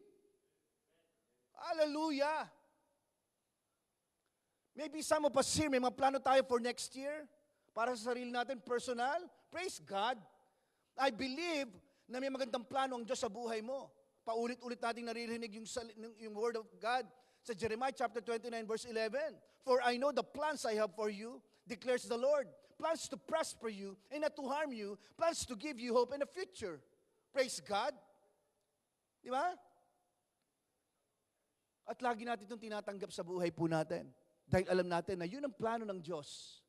Hallelujah. Maybe some of us here, may mga plano tayo for next year, para sa sarili natin, personal. Praise God. I believe na may magandang plano ang Diyos sa buhay mo. Paulit-ulit nating naririnig yung word of God sa Jeremiah chapter 29 verse 11. For I know the plans I have for you, declares the Lord. Plans to prosper you and not to harm you. Plans to give you hope and a future. Praise God. Di ba? At lagi natin itong tinatanggap sa buhay po natin. Dahil alam natin na yun ang plano ng Diyos.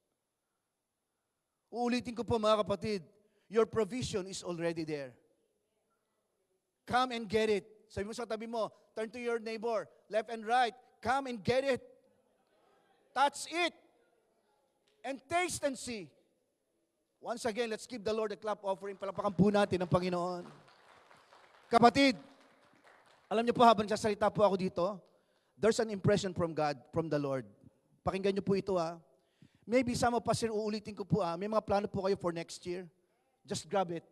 Uulitin ko po mga kapatid, your provision is already there. Come and get it. Sabi mo sa tabi mo, turn to your neighbor, left and right, come and get it. Touch it. And taste and see. Once again, let's give the Lord a clap offering. Palapakan po natin ang Panginoon. Kapatid, alam niyo po habang sasalita po ako dito, there's an impression from God, from the Lord. Pakinggan niyo po ito ha. Maybe some of us here, uulitin ko po ha, may mga plano po kayo for next year. Just grab it.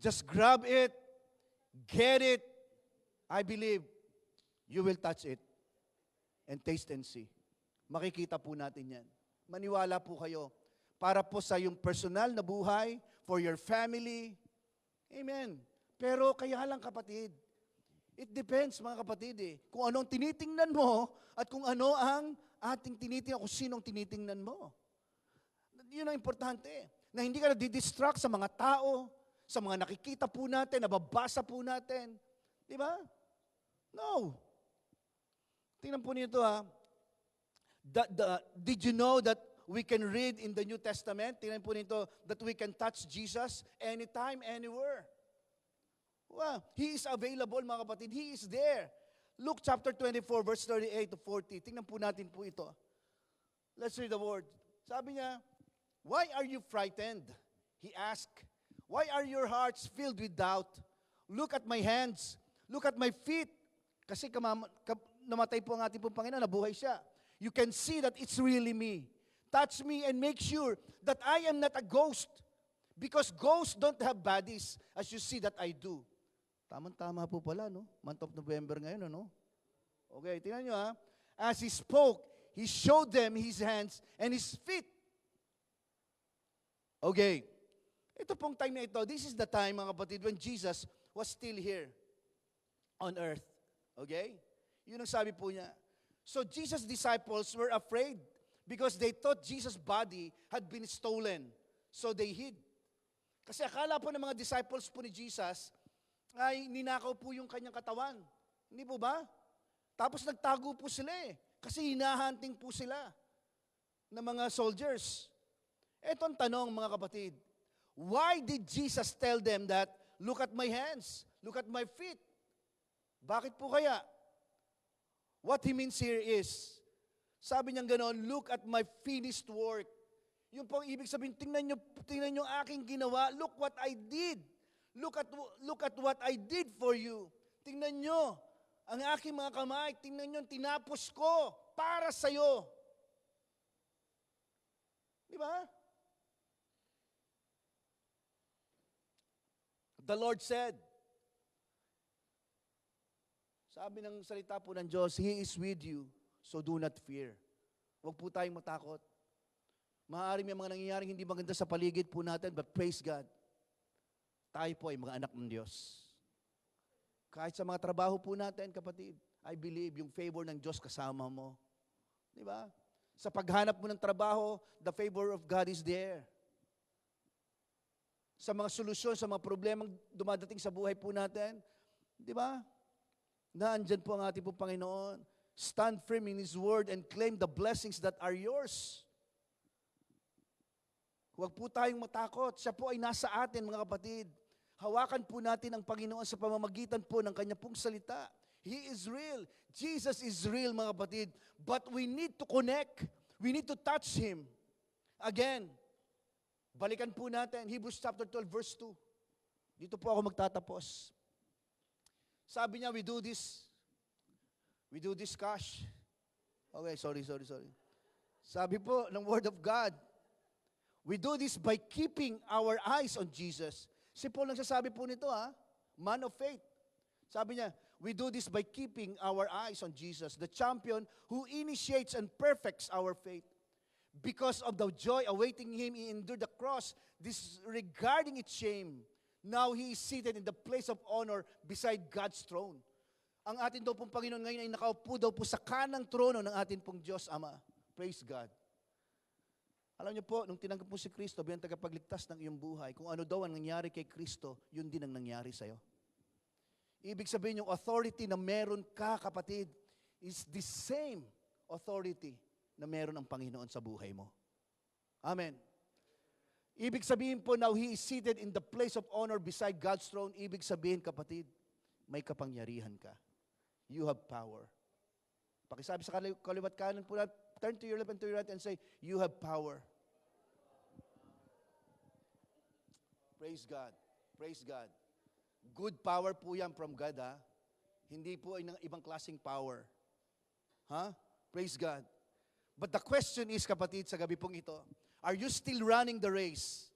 Just grab it. Get it. I believe you will touch it and taste and see. Makikita po natin yan. Maniwala po kayo. Para po sa yung personal na buhay, for your family. Amen. Pero kaya lang kapatid, it depends mga kapatid eh. Kung anong tinitingnan mo at kung ano ang ating tinitingnan, kung sinong tinitingnan mo. Yun ang importante. Na hindi ka na-distract sa mga tao, sa mga nakikita po natin, nababasa po natin. Di ba? No. Tingnan po nito ha. Did you know that we can read in the New Testament? Tingnan po nito, that we can touch Jesus anytime, anywhere. Wow. He is available, mga kapatid. He is there. Luke chapter 24, verse 38 to 40. Tingnan po natin po ito. Let's read the word. Sabi niya, why are you frightened? He asked. Why are your hearts filled with doubt? Look at my hands. Look at my feet. Kasi namatay po ang ating pong Panginoon, nabuhay siya. You can see that it's really me. Touch me and make sure that I am not a ghost. Because ghosts don't have bodies as you see that I do. Tama-tama po pala, no? Month of November ngayon, no? Okay, tingnan nyo ha. As he spoke, he showed them his hands and his feet. Okay. Ito pong time na ito, this is the time, mga kapatid, when Jesus was still here on earth. Okay? Yun ang sabi po niya. So Jesus' disciples were afraid because they thought Jesus' body had been stolen. So they hid. Kasi akala po ng mga disciples po ni Jesus ay ninakaw po yung kanyang katawan. Hindi po ba? Tapos nagtago po sila eh. Kasi hinahunting po sila ng mga soldiers. Ito ang tanong mga kapatid. Why did Jesus tell them that, look at my hands, look at my feet? Bakit po kaya? What he means here is, sabi niya gano'n, look at my finished work. Yung pong ibig sabihin, tingnan nyo aking ginawa, look what I did. Look at what I did for you. Tingnan nyo, ang aking mga kamay, tingnan nyo, tinapos ko para sa'yo. Di ba? The Lord said, sabi ng salita po ng Diyos, He is with you, so do not fear. Huwag po tayong matakot. Maaaring may mga nangyayaring hindi maganda sa paligid po natin, but praise God, tayo po ay mga anak ng Diyos. Kahit sa mga trabaho po natin, kapatid, I believe yung favor ng Diyos kasama mo. Di ba? Sa paghanap mo ng trabaho, the favor of God is there. Sa mga solusyon, sa mga problemang dumadating sa buhay po natin, di ba? Naandyan po ang ating po Panginoon. Stand firm in His word and claim the blessings that are yours. Huwag po tayong matakot. Siya po ay nasa atin, mga kapatid. Hawakan po natin ang Panginoon sa pamamagitan po ng Kanya pong salita. He is real. Jesus is real, mga kapatid. But we need to connect. We need to touch Him. Again, balikan po natin, Hebrews chapter 12, verse 2. Dito po ako magtatapos. Sabi niya, we do this cash. Okay, sorry. Sabi po ng Word of God, We do this by keeping our eyes on Jesus. Si Paul nagsasabi po nito, man of faith. Sabi niya, we do this by keeping our eyes on Jesus, the champion who initiates and perfects our faith. Because of the joy awaiting him, he endured the cross, disregarding its shame. Now he is seated in the place of honor beside God's throne. Ang atin daw pong Panginoon ngayon ay nakaupo daw po sa kanang trono ng atin pong Diyos Ama. Praise God. Alam niyo po, nung tinanggap mo si Kristo bilang tagapagligtas ng iyong buhay, kung ano daw ang nangyari kay Kristo, yun din ang nangyari sa'yo. Ibig sabihin yung authority na meron ka, kapatid, is the same authority na meron ang Panginoon sa buhay mo. Amen. Ibig sabihin po, now He is seated in the place of honor beside God's throne. Ibig sabihin, kapatid, may kapangyarihan ka. You have power. Pakisabi sa kaliwat kanan po, turn to your left and to your right and say, you have power. Praise God. Praise God. Good power po yan from God, ha? Hindi po ay ng ibang klaseng power. Ha? Praise God. But the question is, kapatid, sa gabi pong ito, are you still running the race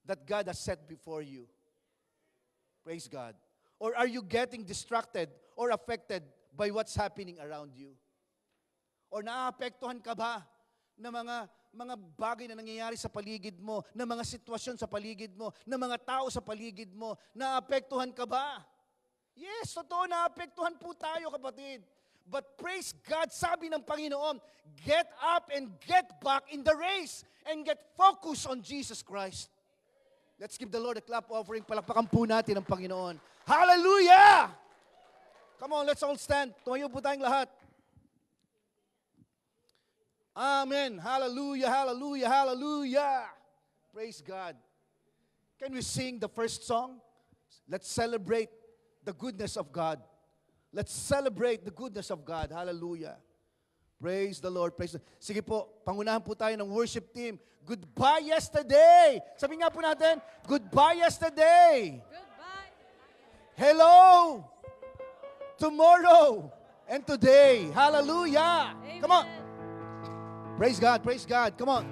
that God has set before you? Praise God. Or are you getting distracted or affected by what's happening around you? Or naaapektuhan ka ba ng mga bagay na nangyayari sa paligid mo, ng mga sitwasyon sa paligid mo, ng mga tao sa paligid mo? Naaapektuhan ka ba? Yes, totoo, naaapektuhan po tayo, kapatid. But praise God, sabi ng Panginoon, get up and get back in the race and get focused on Jesus Christ. Let's give the Lord a clap offering. Palakpakan po natin ang Panginoon. Hallelujah! Come on, let's all stand. Tumayo po tayong lahat. Amen. Hallelujah, hallelujah, hallelujah. Praise God. Can we sing the first song? Let's celebrate the goodness of God. Let's celebrate the goodness of God. Hallelujah. Praise the Lord. Praise the Lord. Sige po, pangunahan po tayo ng worship team. Goodbye yesterday. Sabi nga po natin, goodbye yesterday. Goodbye. Hello. Tomorrow. And today. Hallelujah. Amen. Come on. Praise God. Praise God. Come on.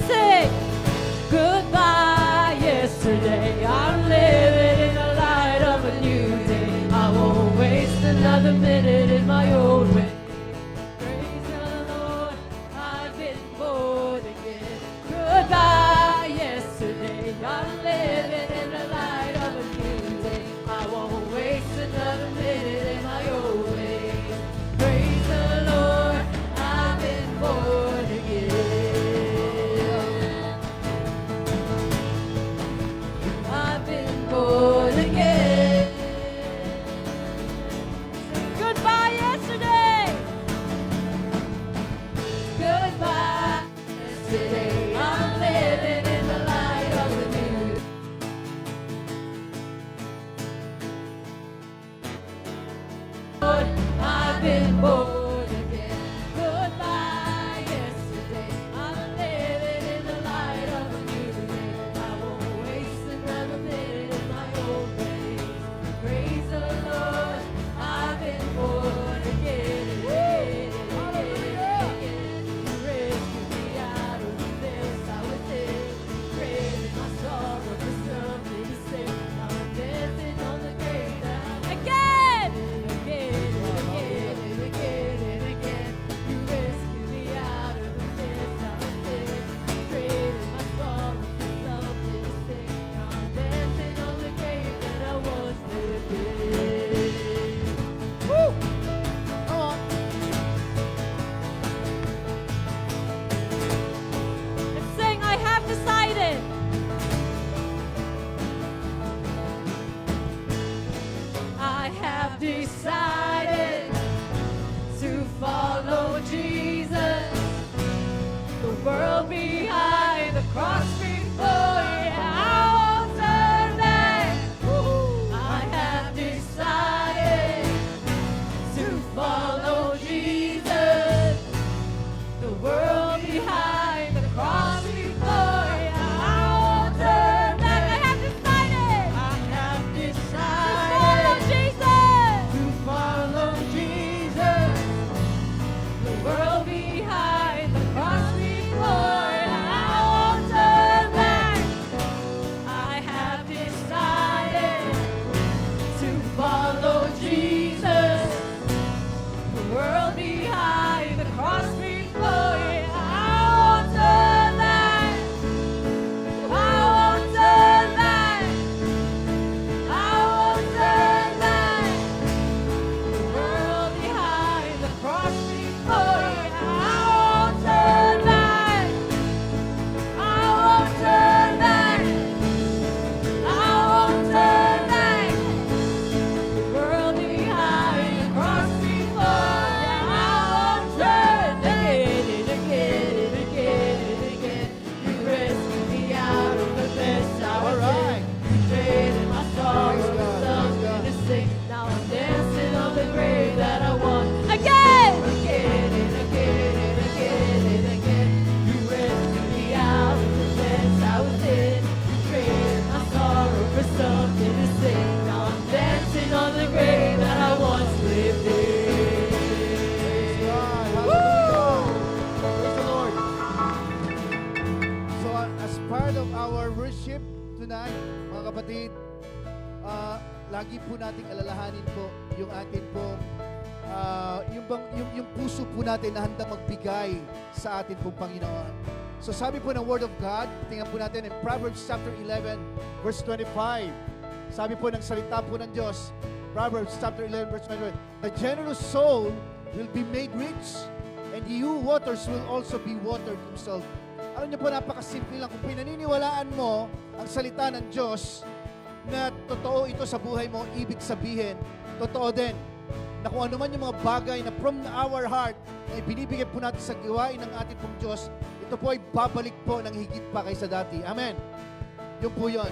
Say goodbye yesterday. I'm living in the light of a new day. I won't waste another minute in my old way. Praise the Lord, I've been born again. Goodbye yesterday. I'm living in the light of a new day. I won't waste another minute in my old way. Praise the Lord, I've been born again. I've been born again. Goodbye yesterday. Goodbye yesterday. I'm living in the light of the new. Lord, I've been born again. Goodbye yesterday. I'm living in the light of a new day. I won't waste another minute in my old ways. Praise the Lord, I've been born again. Hallelujah. Rescue me out of the tonight, mga kapatid, lagi po nating alalahanin po yung atin pong yung puso po natin na handang magbigay sa atin pong Panginoon. So sabi po ng Word of God, tingnan po natin in Proverbs chapter 11, verse 25. Sabi po ng salita po ng Diyos, Proverbs chapter 11, verse 25, the generous soul will be made rich, and he who waters will also be watered himself. Alam niyo po, napakasimple lang. Kung pinaniniwalaan mo ang salita ng Diyos na totoo ito sa buhay mo, ibig sabihin, totoo din na kung ano man yung mga bagay na from our heart na ibinibigay po natin sa gawain ng ating pong Diyos, ito po ay babalik po ng higit pa kaysa dati. Amen. Yun po yun.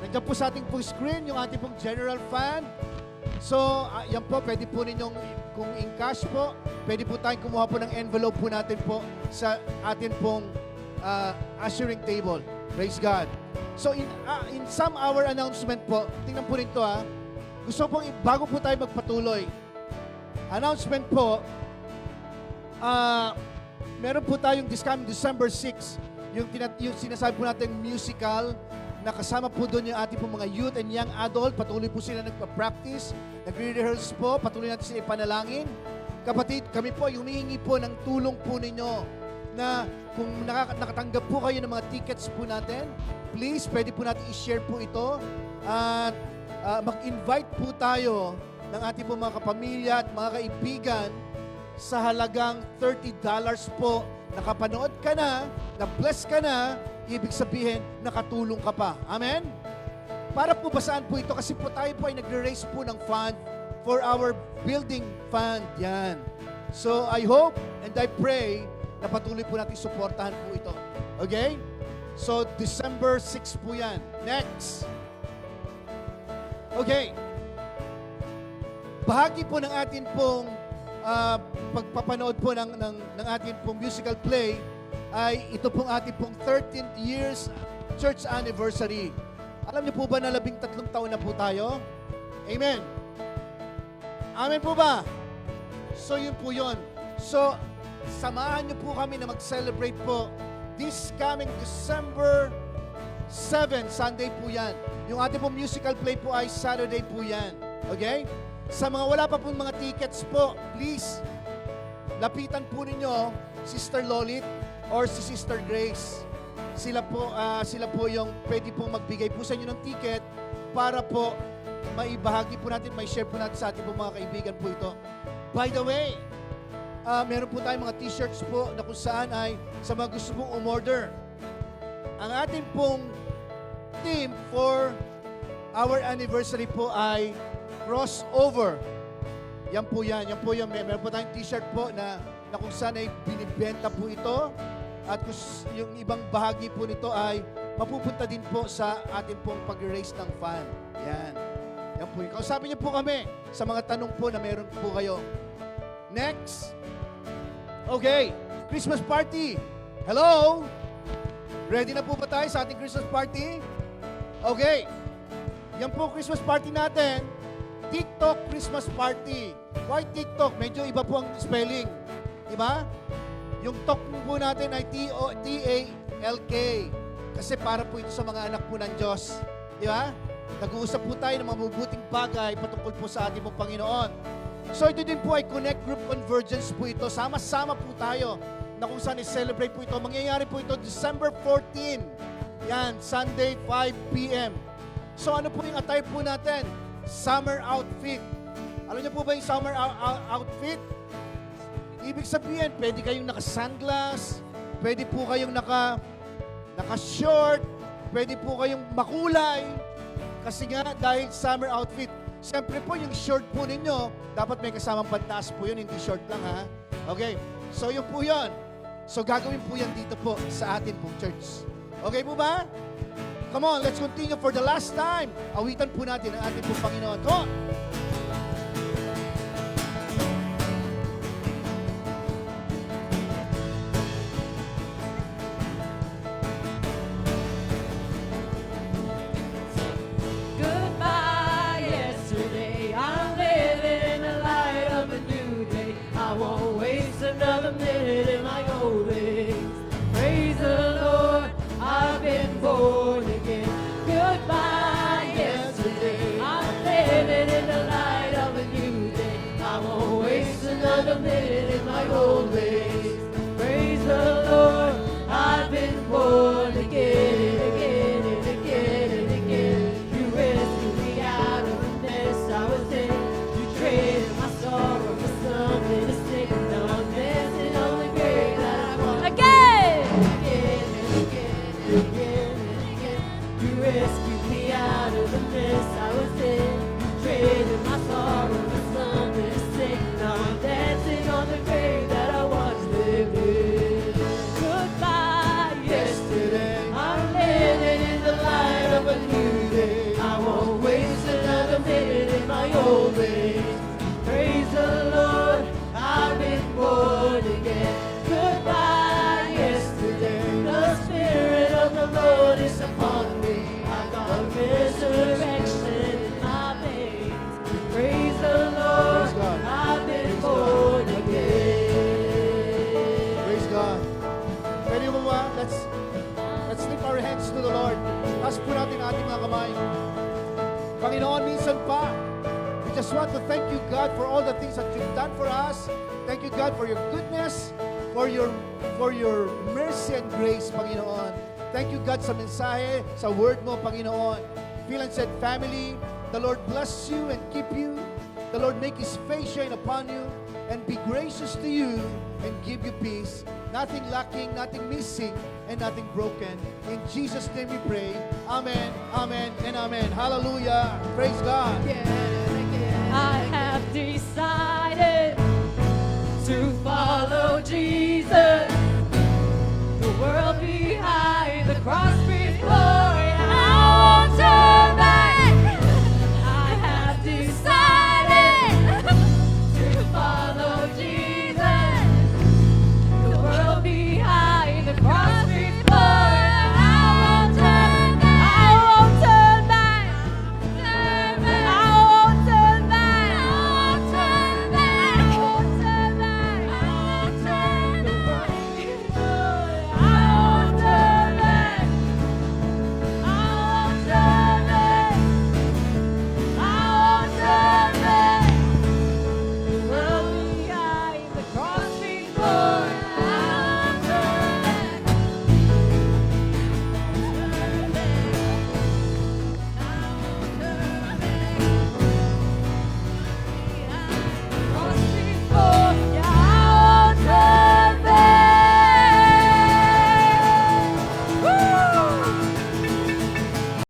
Nandiyan po sa ating pong screen yung ating pong general fund. So, yan po, pwede po ninyong, kung in cash po, pwede po tayong kumuha po ng envelope po natin po sa atin pong ushering table. Praise God. So, in some hour announcement po, tingnan po rin to ha, gusto pong, bago po tayo magpatuloy, announcement po, meron po tayong this coming December 6, yung sinasabi po natin musical, na kasama po doon yung ating po mga youth and young adult. Patuloy po sila nagpa-practice, nagre-rehearse po, patuloy natin sila ipanalangin. Kapatid, kami po ay humihingi po ng tulong po ninyo na kung nakatanggap po kayo ng mga tickets po natin, please, pwede po natin i-share po ito at mag-invite po tayo ng ating po mga kapamilya at mga kaibigan sa halagang $30 po. Nakapanood ka na, na-bless ka na, ibig sabihin, nakatulong ka pa. Amen? Para po basaan po ito kasi po tayo po ay nagre-raise po ng fund for our building fund. Yan. So, I hope and I pray na patuloy po natin suportahan po ito. Okay? So, December 6 po yan. Next. Okay. Bahagi po ng atin pong pagpapanood po ng atin pong musical play ay ito pong ating pong 13th years church anniversary. Alam niyo po ba na 13 taon na po tayo? Amen. Amen po ba? So yun po yun. So samahan niyo po kami na mag-celebrate po this coming December 7, Sunday po yan. Yung ating pong musical play po ay Saturday po yan. Okay? Sa mga wala pa pong mga tickets po, please, lapitan po ninyo Sister Lolit or si Sister Grace. Sila po yung pwede pong magbigay po sa inyo ng ticket para po maibahagi po natin, may share po natin sa ating pong mga kaibigan po ito. By the way, meron po tayong mga t-shirts po na kung saan ay sa mga gusto pong umorder. Ang ating pong theme for our anniversary po ay crossover. Yan po yan. Yan po yan. Meron po tayong t-shirt po na kung saan ay binibenta po ito. At yung ibang bahagi po nito ay mapupunta din po sa ating pong pag-raise ng fund. Yan. Yan po. Kausapin niyo po kami sa mga tanong po na meron po kayo. Next. Okay. Christmas party. Hello? Ready na po ba tayo sa ating Christmas party? Okay. Yan po Christmas party natin. TikTok Christmas party. Why TikTok? Medyo iba po ang spelling. Diba? Yung talk po natin ay T-A-L-K. Kasi para po ito sa mga anak po ng Diyos. Diba? Nag-uusap po tayo ng mabubuting bagay patungkol po sa ating pong Panginoon. So ito din po ay Connect Group Convergence po ito. Sama-sama po tayo na kung saan i-celebrate po ito. Mangyayari po ito December 14. Yan, Sunday 5 p.m. So ano po yung attire po natin? Summer outfit. Alam niyo po ba yung summer outfit? Ibig sabihin, pwede kayong naka-sunglass, pwede po kayong naka-short, pwede po kayong makulay. Kasi nga, dahil summer outfit. Siyempre po, yung short po ninyo, dapat may kasamang pantaas po yun, hindi short lang ha. Okay, so yun po yun. So gagawin po yan dito po sa atin pong church. Okay po ba? Come on, let's continue for the last time. Awitan po natin ang ating pong Panginoon. Come on! Goodbye, yesterday. I'm living in the light of a new day. I won't waste another minute in my old days. Praise the Lord, I've been born again. Goodbye. Pwede mo ba? Let's lift our hands to the Lord. Taas po natin ang ating mga kamay. Panginoon, minsan pa, we just want to thank you, God, for all the things that you've done for us. Thank you, God, for your goodness, for your mercy and grace, Panginoon. Thank you, God, sa mensahe, sa word mo, Panginoon. Feel and said, family, the Lord bless you and keep you. The Lord make His face shine upon you and be gracious to you and give you peace. Nothing lacking, nothing missing, and nothing broken. In Jesus' name we pray. Amen, amen, and amen. Hallelujah. Praise God. I have decided to follow Jesus.